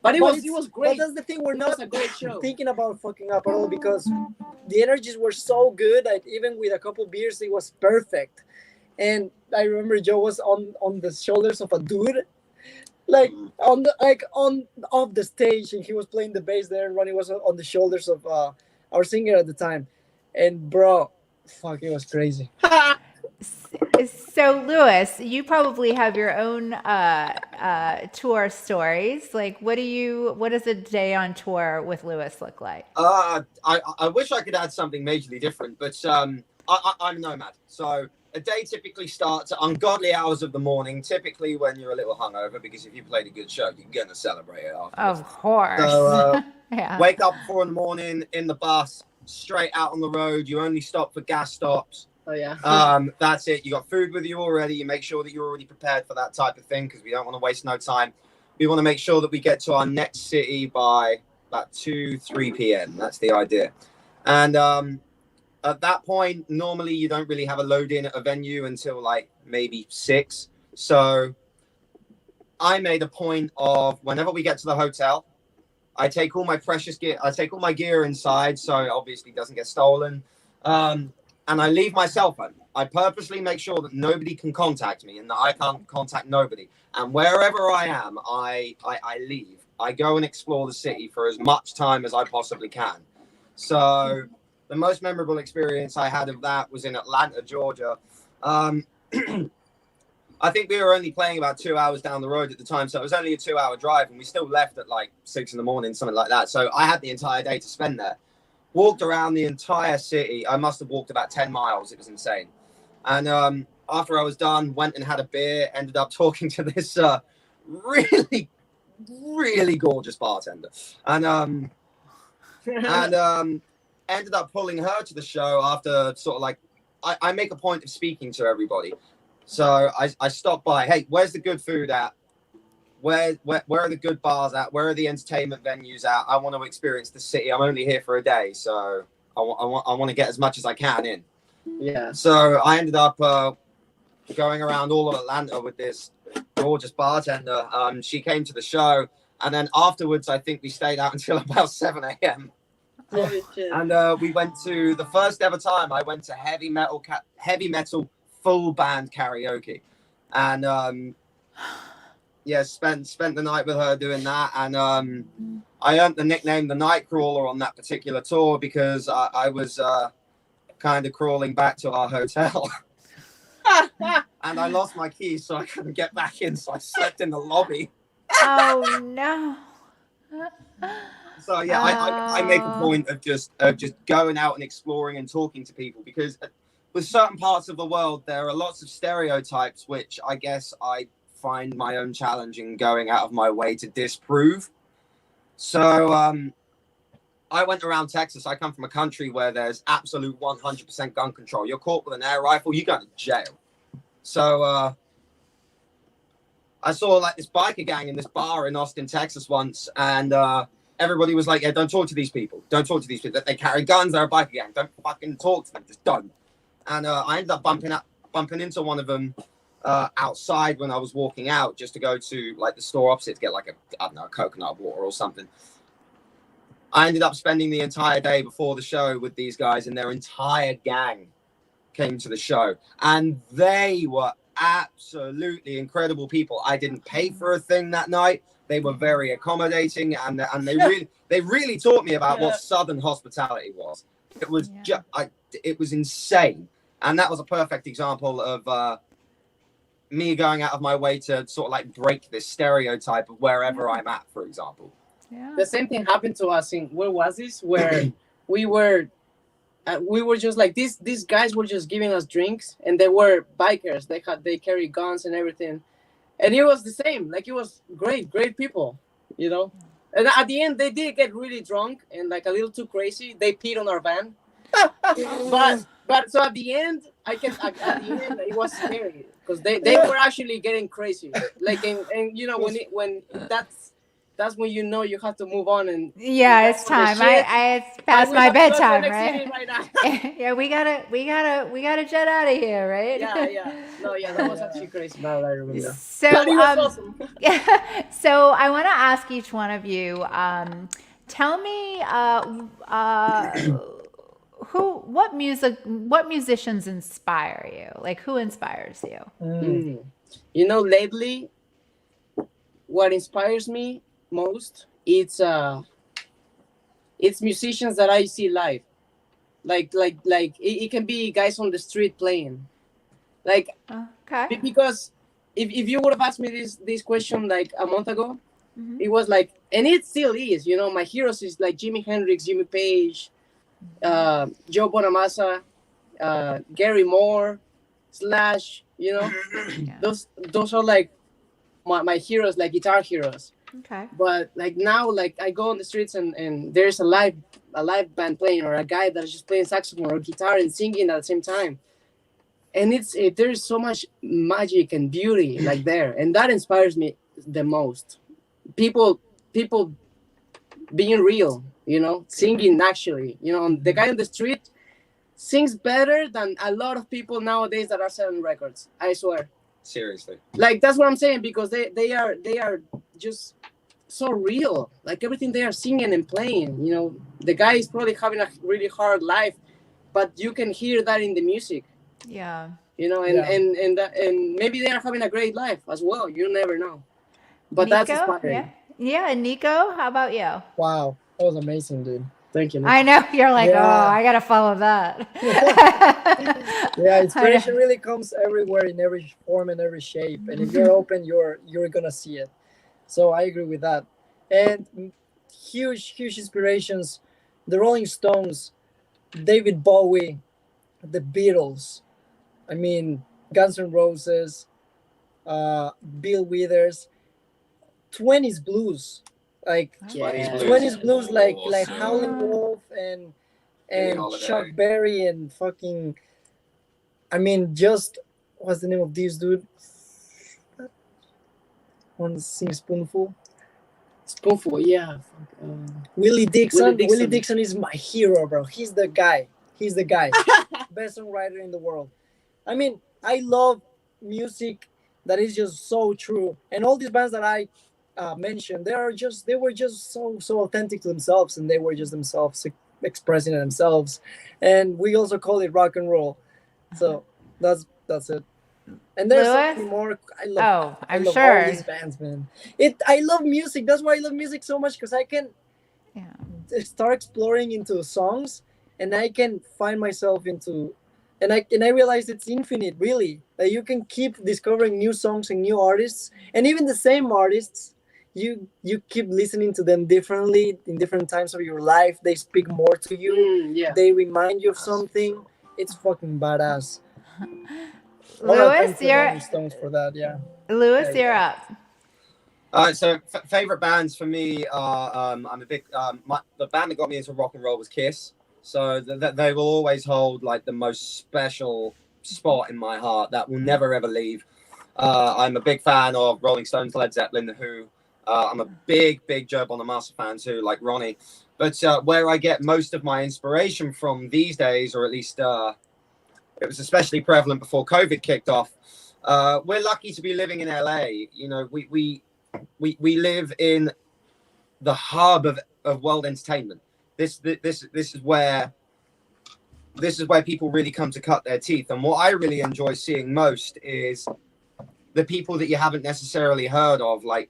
But it was But great. that's the thing. We're It was not a great show. thinking about fucking up at all because the energies were so good that even with a couple beers, it was perfect. And I remember Joe was on the shoulders of a dude, like on off the stage, and he was playing the bass there, and Ronnie was on the shoulders of our singer at the time. And bro, fuck, it was crazy. So, Lewis, you probably have your own tour stories. Like, what does a day on tour with Lewis look like? I wish I could add something majorly different, but I'm a nomad. So a day typically starts at ungodly hours of the morning, typically when you're a little hungover, because if you played a good show, you're going to celebrate it afterwards. Of course. So Yeah. wake up 4 a.m. in the bus, straight out on the road. You only stop for gas stops. Oh yeah. That's it. You got food with you already. You make sure that you're already prepared for that type of thing because we don't want to waste no time. We want to make sure that we get to our next city by about 2-3 p.m. That's the idea. And at that point, normally you don't really have a load in at a venue until like maybe 6. So I made a point of whenever we get to the hotel, I take all my precious gear. I take all my gear inside, so it obviously doesn't get stolen. And I leave my cell phone. I purposely make sure that nobody can contact me and that I can't contact nobody. And wherever I am, I leave. I go and explore the city for as much time as I possibly can. So the most memorable experience I had of that was in Atlanta, Georgia. I think we were only playing about 2 hours down the road at the time. So it was only a 2-hour drive and we still left at like 6 a.m, something like that. So I had the entire day to spend there. Walked around the entire city. I must have walked about 10 miles. It was insane. And after I was done, went and had a beer, ended up talking to this really, really gorgeous bartender. And ended up pulling her to the show after sort of like, I make a point of speaking to everybody. So I stopped by, hey, where's the good food at? Where are the good bars at? Where are the entertainment venues at? I want to experience the city. I'm only here for a day, so I want to get as much as I can in. Yeah. So I ended up going around all of Atlanta with this gorgeous bartender. She came to the show, and then afterwards, I think we stayed out until about 7 a.m. Holy shit. And we went to the first ever time I went to heavy metal full band karaoke, and yeah, spent the night with her doing that, and I earned the nickname the Nightcrawler on that particular tour because I was kind of crawling back to our hotel, and I lost my keys, so I couldn't get back in, so I slept in the lobby. Oh no. So yeah, I make a point of just going out and exploring and talking to people because with certain parts of the world there are lots of stereotypes which I guess I find my own challenge in going out of my way to disprove. So I went around Texas. I come from a country where there's absolute 100% gun control. You're caught with an air rifle, you go to jail. So I saw like this biker gang in this bar in Austin, Texas once, and everybody was like, yeah, don't talk to these people. Don't talk to these people. They carry guns, they're a biker gang. Don't fucking talk to them. Just don't. And I ended up bumping into one of them outside when I was walking out just to go to like the store opposite to get like a coconut water or something. I ended up spending the entire day before the show with these guys, and their entire gang came to the show, and they were absolutely incredible people. I didn't pay for a thing that night. They were very accommodating, and they really taught me about what Southern hospitality was. It was it was insane, and that was a perfect example of me going out of my way to sort of like break this stereotype of wherever I'm at, for example. Yeah. The same thing happened to us in where was this? Where we were just like these guys were just giving us drinks, and they were bikers. They carry guns and everything, and it was the same. Like it was great people, you know. And at the end, they did get really drunk and like a little too crazy. They peed on our van, but so at the end, it was scary because they were actually getting crazy. Like and you know when that's when you know you have to move on and Yeah, it's rest on the time. shit. It's past We my have to go to the bedtime, next right? city right now. Yeah, we gotta jet out of here, right? Yeah. No, yeah, that was actually crazy. Now that I remember. But So, it was awesome. so I want to ask each one of you. Tell me, what musicians inspire you? Like, who inspires you? Mm. You know, lately, what inspires me most, it's musicians that I see live. Like it can be guys on the street playing. Like Okay. because if you would have asked me this question like a month ago, Hmm. it was like, and it still is. You know, my heroes is like Jimi Hendrix, Jimmy Page, Joe Bonamassa, Gary Moore, Slash. You know, Yeah. those are like my heroes, like guitar heroes. Okay. But like now, like I go on the streets and there's a live band playing, or a guy that is just playing saxophone or guitar and singing at the same time, and there's so much magic and beauty like there, and that inspires me the most. People being real, you know, singing actually, you know, the guy on the street sings better than a lot of people nowadays that are selling records, I swear. Seriously. Like that's what I'm saying, because they are just so real. Like everything they are singing and playing, you know, the guy is probably having a really hard life, but you can hear that in the music, Yeah. you know, and maybe they are having a great life as well. You never know, but that's Nico? Yeah. inspiring. Yeah. Nico, how about you? Wow, that was amazing, dude. Thank you, I Nick. know you're like, oh, Yeah. I gotta follow that. Yeah, I inspiration know. really comes everywhere in every form and every shape, and if you're open, you're gonna see it. So I agree with that. And huge inspirations: the Rolling Stones, David Bowie, the Beatles. I mean, Guns N' Roses, Bill Withers, 20s blues, like Twenties Yeah. Blues 20s is blues, like awesome. Howlin' Wolf and Billie Chuck Holiday. Berry and fucking. I mean, just what's the name of this dude? One sing spoonful. Spoonful, yeah. Willie Dixon. Willie Willie Dixon. Dixon is my hero, bro. He's the guy. He's the guy. Best songwriter in the world. I mean, I love music that is just so true, and all these bands that I mentioned, they were just so authentic to themselves, and they were just themselves expressing themselves, and we also call it rock and roll. So that's it. And there's so Lewis? many more. Oh, I I'm love all sure. these bands, man. I love music. That's why I love music so much, because I can Yeah. start exploring into songs, and I can find myself into, and I realize it's infinite, really. That you can keep discovering new songs and new artists, and even the same artists. You keep listening to them differently in different times of your life. They speak more to you. Yeah. They remind you of something. It's fucking badass. I want to thank Lewis, the Rolling Stones for that. Yeah. Lewis, you're up. So favorite bands for me are I'm a big the band that got me into rock and roll was Kiss. So they will always hold like the most special spot in my heart that will never ever leave. I'm a big fan of Rolling Stones, Led Zeppelin, The Who. I'm a big Joe Bonamassa fan too, like Ronnie. But where I get most of my inspiration from these days, or at least it was especially prevalent before COVID kicked off. We're lucky to be living in LA. You know, we live in the hub of world entertainment. This is where people really come to cut their teeth. And what I really enjoy seeing most is the people that you haven't necessarily heard of, like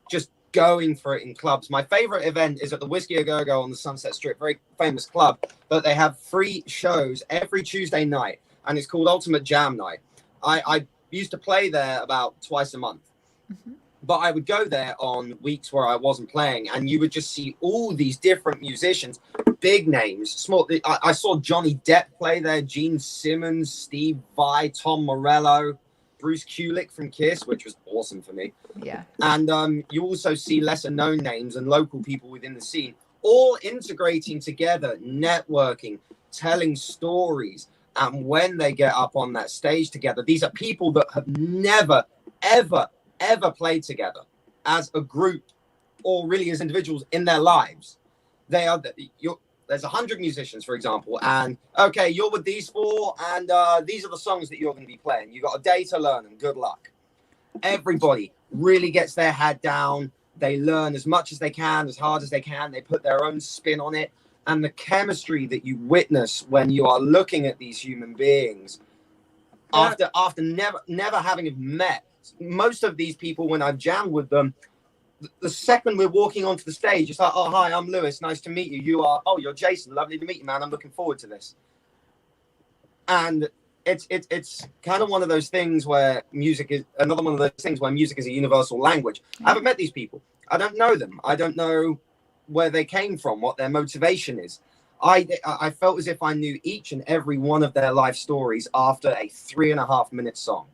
just going for it in clubs. My favorite event is at the Whiskey A Go Go on the Sunset Strip, very famous club, but they have free shows every Tuesday night, and it's called Ultimate Jam Night. I used to play there about twice a month. Mhm. But I would go there on weeks where I wasn't playing, and you would just see all these different musicians, big names, small. I saw Johnny Depp play there, Gene Simmons, Steve Vai, Tom Morello, Bruce Kulick from Kiss, which was awesome for me. Yeah. And you also see lesser known names and local people within the scene, all integrating together, networking, telling stories. And when they get up on that stage together, these are people that have never, ever played together as a group or really as individuals in their lives. There's 100 musicians, for example, and okay, you're with these 4, and these are the songs that you're going to be playing. You got a day to learn, and good luck. Everybody really gets their head down. They learn as much as they can, as hard as they can. They put their own spin on it, and the chemistry that you witness when you are looking at these human beings, after never having met most of these people, when I've jammed with them, the second we're walking onto the stage, it's like, oh, hi, I'm Lewis. Nice to meet you. You're Jason. Lovely to meet you, man. I'm looking forward to this. And it's kind of one of those things where music is another one of those things where music is a universal language. I haven't met these people. I don't know them. I don't know where they came from, what their motivation is. I felt as if I knew each and every one of their life stories after a 3.5-minute song.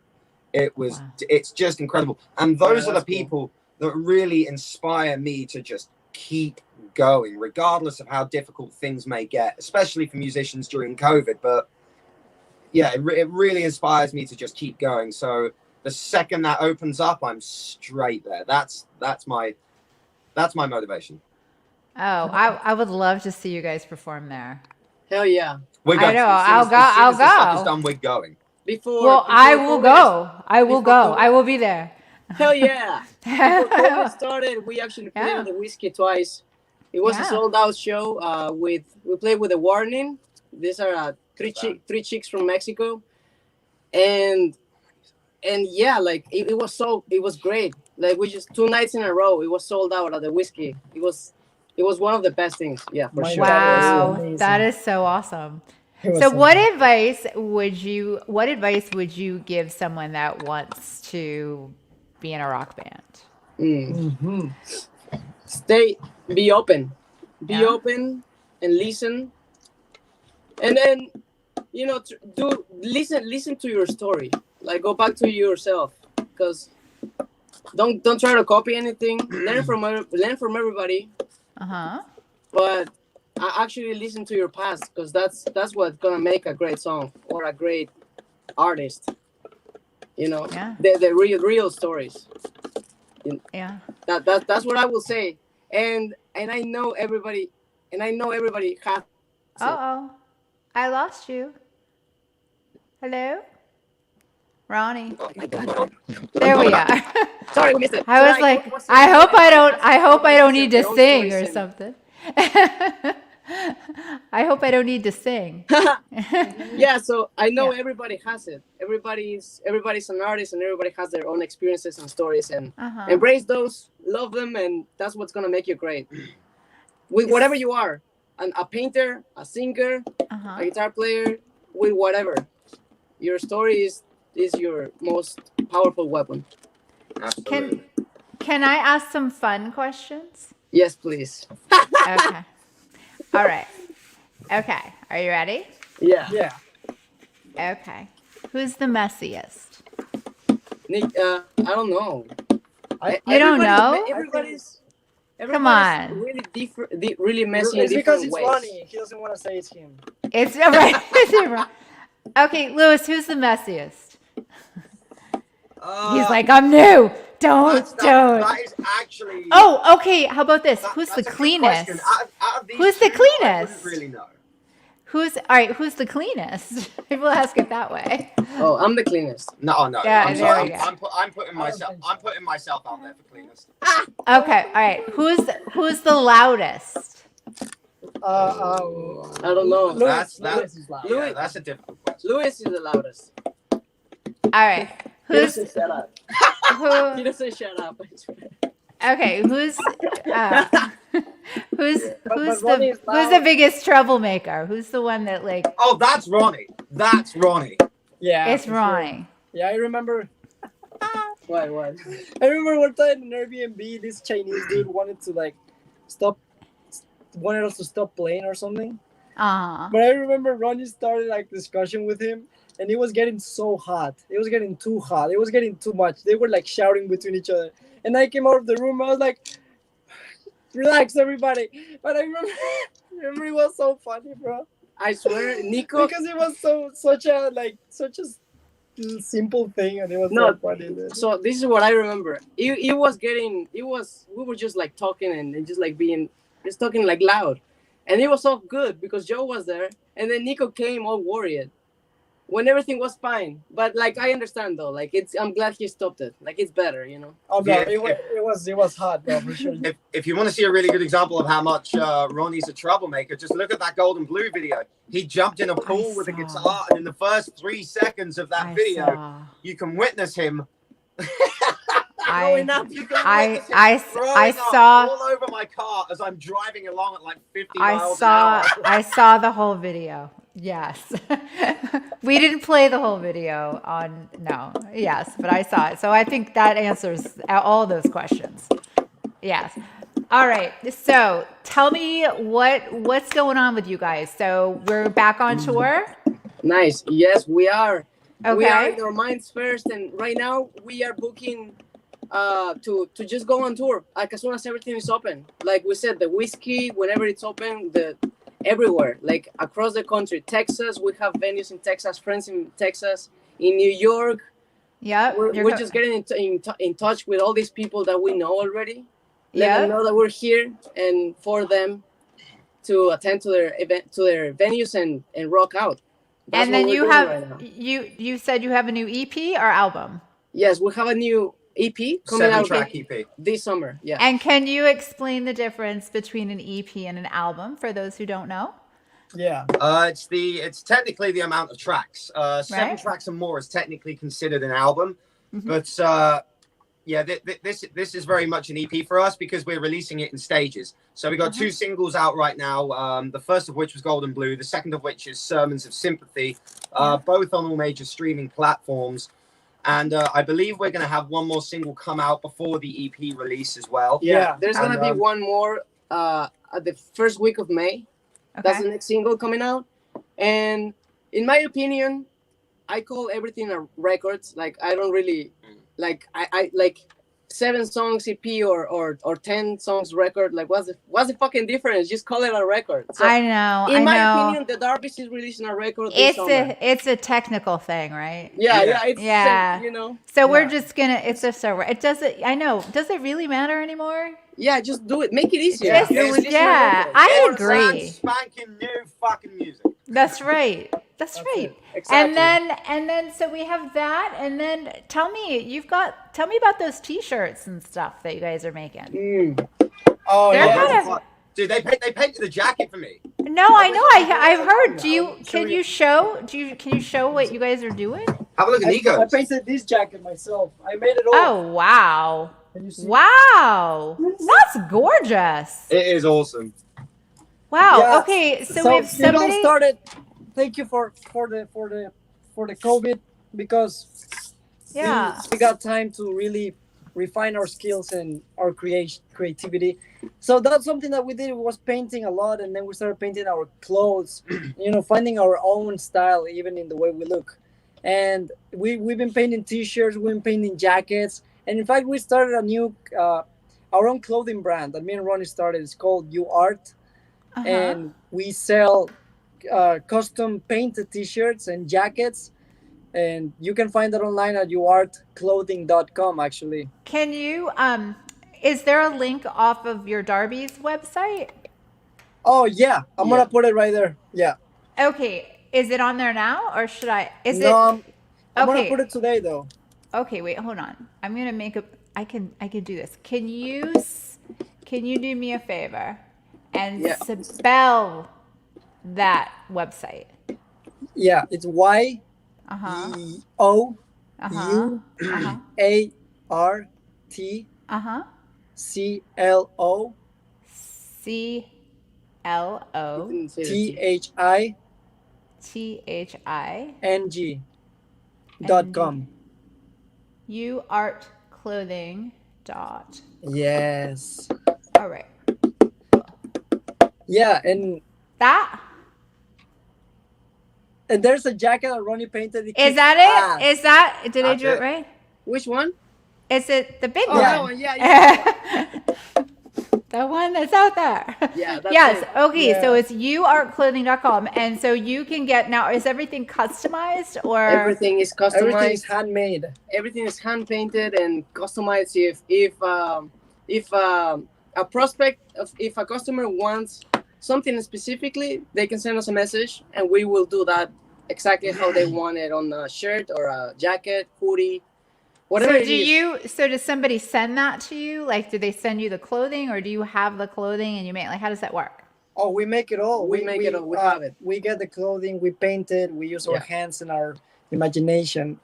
It's just incredible. And those are the people that really inspire me to just keep going, regardless of how difficult things may get, especially for musicians during COVID. But yeah, it really inspires me to just keep going. So the second that opens up, I'm straight there. That's my motivation. Oh, I would love to see you guys perform there. Hell yeah. We're going. I know. As soon as the stuff is done, we're going. I will go. I will go. I will be there. Hell yeah. Before COVID started, we actually played with the Whiskey twice. It was a sold-out show. We played with The Warning. These are three chicks from Mexico. And yeah, like it was great. Like we just 2 nights in a row, it was sold out at the Whiskey. It was one of the best things. Yeah, for sure. Wow, that is so awesome. So what advice would you give someone that wants to be in a rock band? Be open, open and listen, and then listen to your story. Like go back to yourself, because don't try to copy anything. Learn from everybody. But I actually listen to your past, because that's what's gonna make a great song or a great artist. The real stories. Yeah. That's what I will say. And I know everybody has. Uh-oh. I lost you. Hello? Ronnie. Oh my God. There we are. Sorry, we missed it. I was like, I hope I don't need to sing or something. I hope I don't need to sing. Yeah, so I know everybody has it. Everybody's an artist, and everybody has their own experiences and stories, and embrace those, love them, and that's what's gonna make you great. With whatever you are, a painter, a singer, a guitar player, with whatever, your story is your most powerful weapon. Absolutely. Can I ask some fun questions? Yes, please. Okay. All right. Okay. Are you ready? Yeah. Okay. Who's the messiest? Nick, I don't know. You don't know? Everybody's Come on. really different, really messy in It's because different it's ways. Ronnie. He doesn't want to say it's him. It's right. Okay, Lewis, who's the messiest? He's like, I'm new. Don't. That is actually. Oh, okay. How about this? Who's the cleanest? Out of these Who's the two, cleanest? I wouldn't really know. Who's the cleanest? People ask it that way. Oh, I'm the cleanest. No. Yeah, I'm there sorry. we go. I'm putting myself out there for cleanest. Okay, all right. Who's the loudest? I don't know. That's is loud. yeah, that's a difficult question. Lewis is the loudest. All right. He doesn't shut up. He Who? doesn't shut up. I swear. Okay, who's Ronnie is who's the biggest troublemaker? Who's the one that like? Oh, that's Ronnie. That's Ronnie. Yeah, It's for sure. Ronnie. Yeah, I remember. What? I remember one time in Airbnb, this Chinese dude wanted us to stop playing or something. But I remember Ronnie started like discussion with him, and it was getting so hot. It was getting too hot. It was getting too much. They were like shouting between each other. And I came out of the room. I was like, relax, everybody. But I remember it was so funny, bro. I swear, Nico. Because it was such a simple thing, and it was No, so funny. Dude. so this is what I remember. We were just like talking and just like just talking like loud, and it was so good because Joe was there, and then Nico came all worried when everything was fine. But like I understand though, like I'm glad he stopped it. Like it's better, you know. Oh no, Yeah, it was hot, bro, for sure. If you want to see a really good example of how much Ronnie's a troublemaker, just look at that Golden Blue video. He jumped in a pool with a guitar, and in the first 3 seconds of that video, you can witness him throwing up. You can witness him throwing up saw all over my car as I'm driving along at like 50 miles an hour. I saw the whole video. Yes. We didn't play the whole video on yes, but I saw it. So I think that answers all those questions. Yes. All right. So tell me what's going on with you guys. So we're back on tour. Nice. Yes, we are. Okay. We are in our minds first, and right now we are booking to just go on tour like as soon as everything is open. Like we said, the whiskey whenever it's open, everywhere, like across the country. Texas, we have venues in Texas, friends in Texas, in New York. Yeah, we're just getting in touch with all these people that we know already. Let them know that we're here, and for them to attend to their event, to their venues, and rock out. That's and then you have right you said you have a new EP or album? Yes, we have a new EP coming out 7-track EP this summer. Yeah. And can you explain the difference between an EP and an album for those who don't know? Yeah. It's technically the amount of tracks. 7 tracks and more is technically considered an album, but this is very much an EP for us because we're releasing it in stages. So we got 2 singles out right now. The first of which was Golden Blue. The second of which is Sermons of Sympathy, both on all major streaming platforms. And I believe we're going to have one more single come out before the EP release as well. Yeah, there's going to be one more at the first week of May. Okay. That's the next single coming out. And in my opinion, I call everything a record. Like I don't really like I like 7 songs EP or 10 songs record. Like what's the fucking difference? Just call it a record. So, I know. In my opinion, the Darbies is releasing a record. It's a technical thing, right? Yeah. You know. So we're just gonna. It's just a. It doesn't. I know. Does it really matter anymore? Yeah, just do it. Make it easier. I agree. Spanking new fucking music. That's right. That's right. Exactly. And then so we have that, and then tell me about those T-shirts and stuff that you guys are making. Oh, Dude, they painted a jacket for me. No, I know. I've heard. Can you show what you guys are doing? Have a look at Nico. I painted this jacket myself. I made it all. Oh wow! Wow, that's gorgeous. It is awesome. Wow. Yeah. Okay, so we have somebody. You started. Thank you for the COVID because we got time to really refine our skills and our creativity. So that's something that we did was painting a lot, and then we started painting our clothes. Finding our own style even in the way we look. And we've been painting T-shirts, we've been painting jackets, and in fact we started a new our own clothing brand that me and Ronnie started. It's called You Art, and we sell custom painted T-shirts and jackets, and you can find that online at youartclothing.com. Actually, can you is there a link off of your Darbies website? Oh yeah, I'm gonna put it right there. Yeah. Okay. Is it on there now, or should I? I'm gonna put it today though. Okay, wait, hold on. I'm gonna make I can do this. Can you do me a favor and spell that website? Yeah, it's YEOUART THING.com. youartclothing.com. Yes. All right. Yeah, and there's a jacket that Ronnie painted. Is that it? Is that? Did I do it right? Which one? Is it the big one? one? Yeah. The one that's out there. Yeah, that's Yes. it. Okay. So Yeah. it's youartclothing.com. And so you can get now, is everything customized or? Everything is Everything is customized. handmade. Everything is hand painted and customized. If a prospect, if a customer wants something specifically, they can send us a message and we will do that exactly how they want it on a shirt or a jacket, hoodie, whatever So it is. so does somebody send that to you? Like, do they send you the clothing or do you have the clothing and you make, like, how does that work? Oh, we make it all. We make it all. We have it. We get the clothing. We paint it. We use our Yeah. hands and our imagination.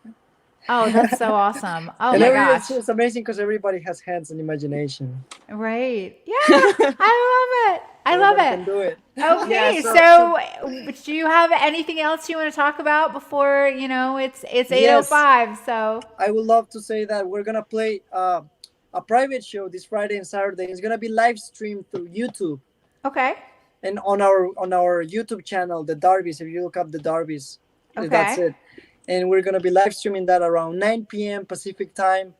Oh, that's so awesome. Oh And my it's, gosh. it's amazing because everybody has hands and imagination. Right. Yeah. I love it. I love Everybody it. can do it. Okay, Yeah, so do you have anything else you want to talk about before, it's 8:05, so I would love to say that we're gonna play a private show this Friday and Saturday. It's gonna be live streamed through YouTube okay. and on our YouTube channel, the Darbies. If you look up the Darbies, that's Okay. it. And we're gonna be live streaming that around 9 p.m. Pacific time.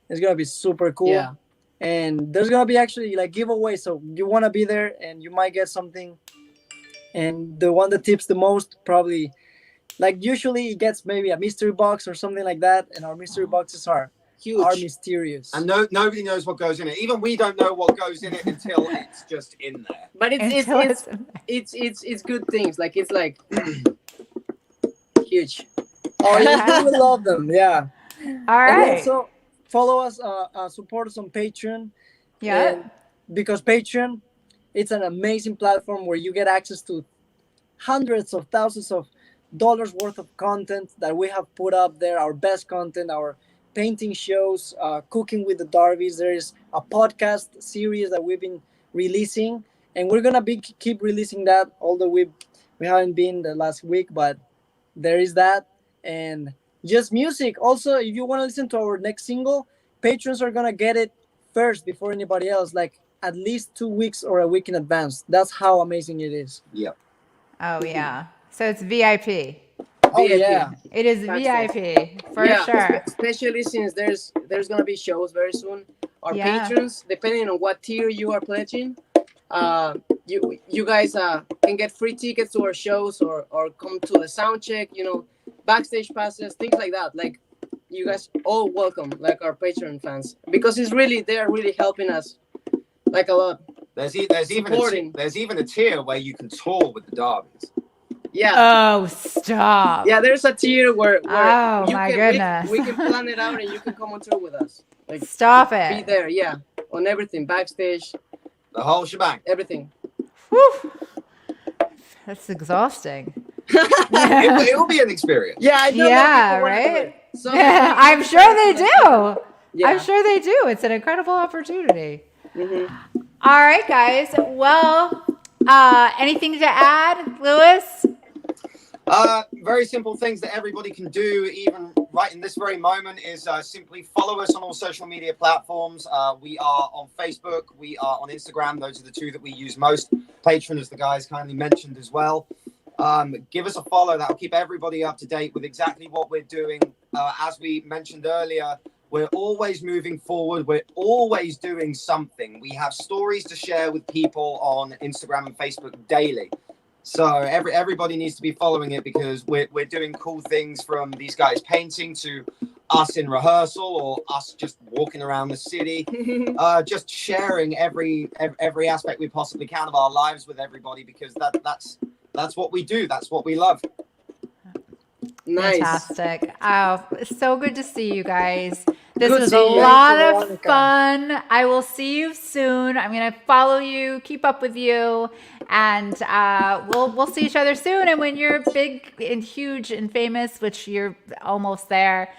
It's gonna be super cool. Yeah. And there's gonna be actually like giveaways, so you wanna be there and you might get something. And the one that tips the most probably, like usually it gets maybe a mystery box or something like that. And our mystery boxes are Huge. mysterious. And nobody knows what goes in it. Even we don't know what goes in it until it's just in there. But Until it's good things. Like it's like huge. Oh, yeah, you will love them. Yeah. All And right. also follow us, support us on Patreon. Yeah. And because Patreon, it's an amazing platform where you get access to hundreds of thousands of dollars worth of content that we have put up there. Our best content, our painting shows, cooking with the Darbies. There is a podcast series that we've been releasing, and we're gonna keep releasing that. Although we haven't been the last week, but there is that. And just music. Also, if you want to listen to our next single, patrons are gonna get it first before anybody else, like at least 2 weeks or a week in advance. That's how amazing it is. Yep. Oh yeah. So it's VIP. Oh VIP. yeah. It is Backstage. VIP for Yeah, sure. especially since there's gonna be shows very soon. Our Yeah. patrons, depending on what tier you are pledging, you guys can get free tickets to our shows or come to the sound check. Backstage passes, things like that. Like you guys all welcome, like our Patreon fans, because they are really helping us like a lot. There's even Supporting. there's even a tier where you can tour with the Darbies. Yeah. Oh, stop. Yeah, there's a tier where Oh, you my can, goodness. we can plan it out and you can come on tour with us. Like Stop be it. there, yeah, on everything, backstage, The whole shebang. everything. Whew. That's exhausting. It will be an experience. Yeah, I know. Yeah, people wanna do right? it. So I'm sure they do. Yeah. I'm sure they do. It's an incredible opportunity. Mhm. All right, guys. Well, anything to add, Lewis? Very simple things that everybody can do, even right in this very moment, is simply follow us on all social media platforms. We are on Facebook, we are on Instagram. Those are the two that we use most. Patreon, as the guys kindly mentioned as well. Give us a follow. That will keep everybody up to date with exactly what we're doing. As we mentioned earlier, we're always moving forward. We're always doing something. We have stories to share with people on Instagram and Facebook daily. So everybody needs to be following it because we're doing cool things, from these guys painting to us in rehearsal or us just walking around the city, just sharing every aspect we possibly can of our lives with everybody, because that's what we do. That's what we love. Nice. Fantastic. Oh, so good to see you guys. This Good was a seeing you. lot Thank you, of Veronica. fun. I will see you soon. I'm going to follow you, keep up with you, and we'll see each other soon. And when you're big and huge and famous, which you're almost there,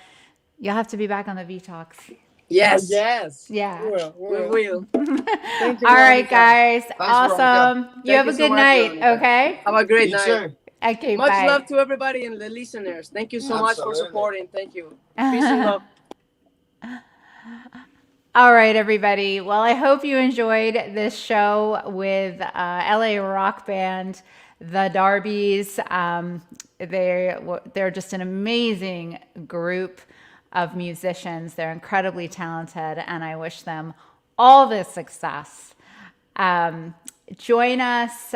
you'll have to be back on the V Talks. Yes. Yes. Yeah. We will. We will. Thank you, All right, Veronica. guys. Veronica. Awesome. You Thank have you a so good much, night. Veronica. Okay. Have a great You night. too. Okay. Much bye. love to everybody and the listeners. Thank you so much for Absolutely. supporting. Thank you. Peace and love. All right, everybody. Well, I hope you enjoyed this show with LA rock band, the Darbies. They're just an amazing group of musicians. They're incredibly talented, and I wish them all the success Join us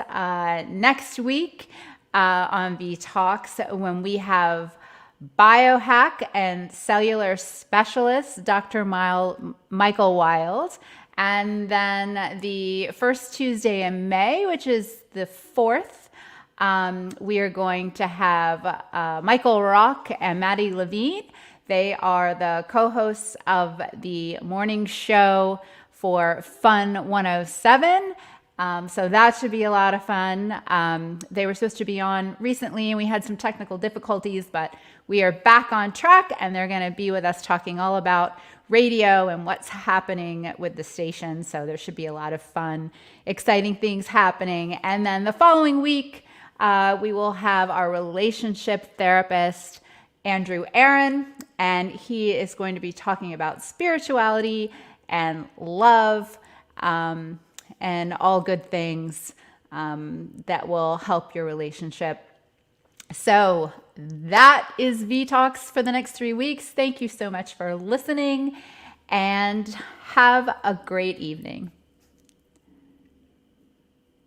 next week on V Talks when we have biohack and cellular specialist Dr. Michael Wild. And then the first Tuesday in May, which is the 4th, we are going to have Michael Rock and Maddie Levine. They are the co-hosts of the morning show for Fun 107. So that should be a lot of fun. They were supposed to be on recently and we had some technical difficulties, but we are back on track and they're going to be with us talking all about radio and what's happening with the station. So there should be a lot of fun, exciting things happening. And then the following week, we will have our relationship therapist, Andrew Aaron, and he is going to be talking about spirituality and love, and all good things that will help your relationship. So that is V Talks for the next 3 weeks. Thank you so much for listening and have a great evening.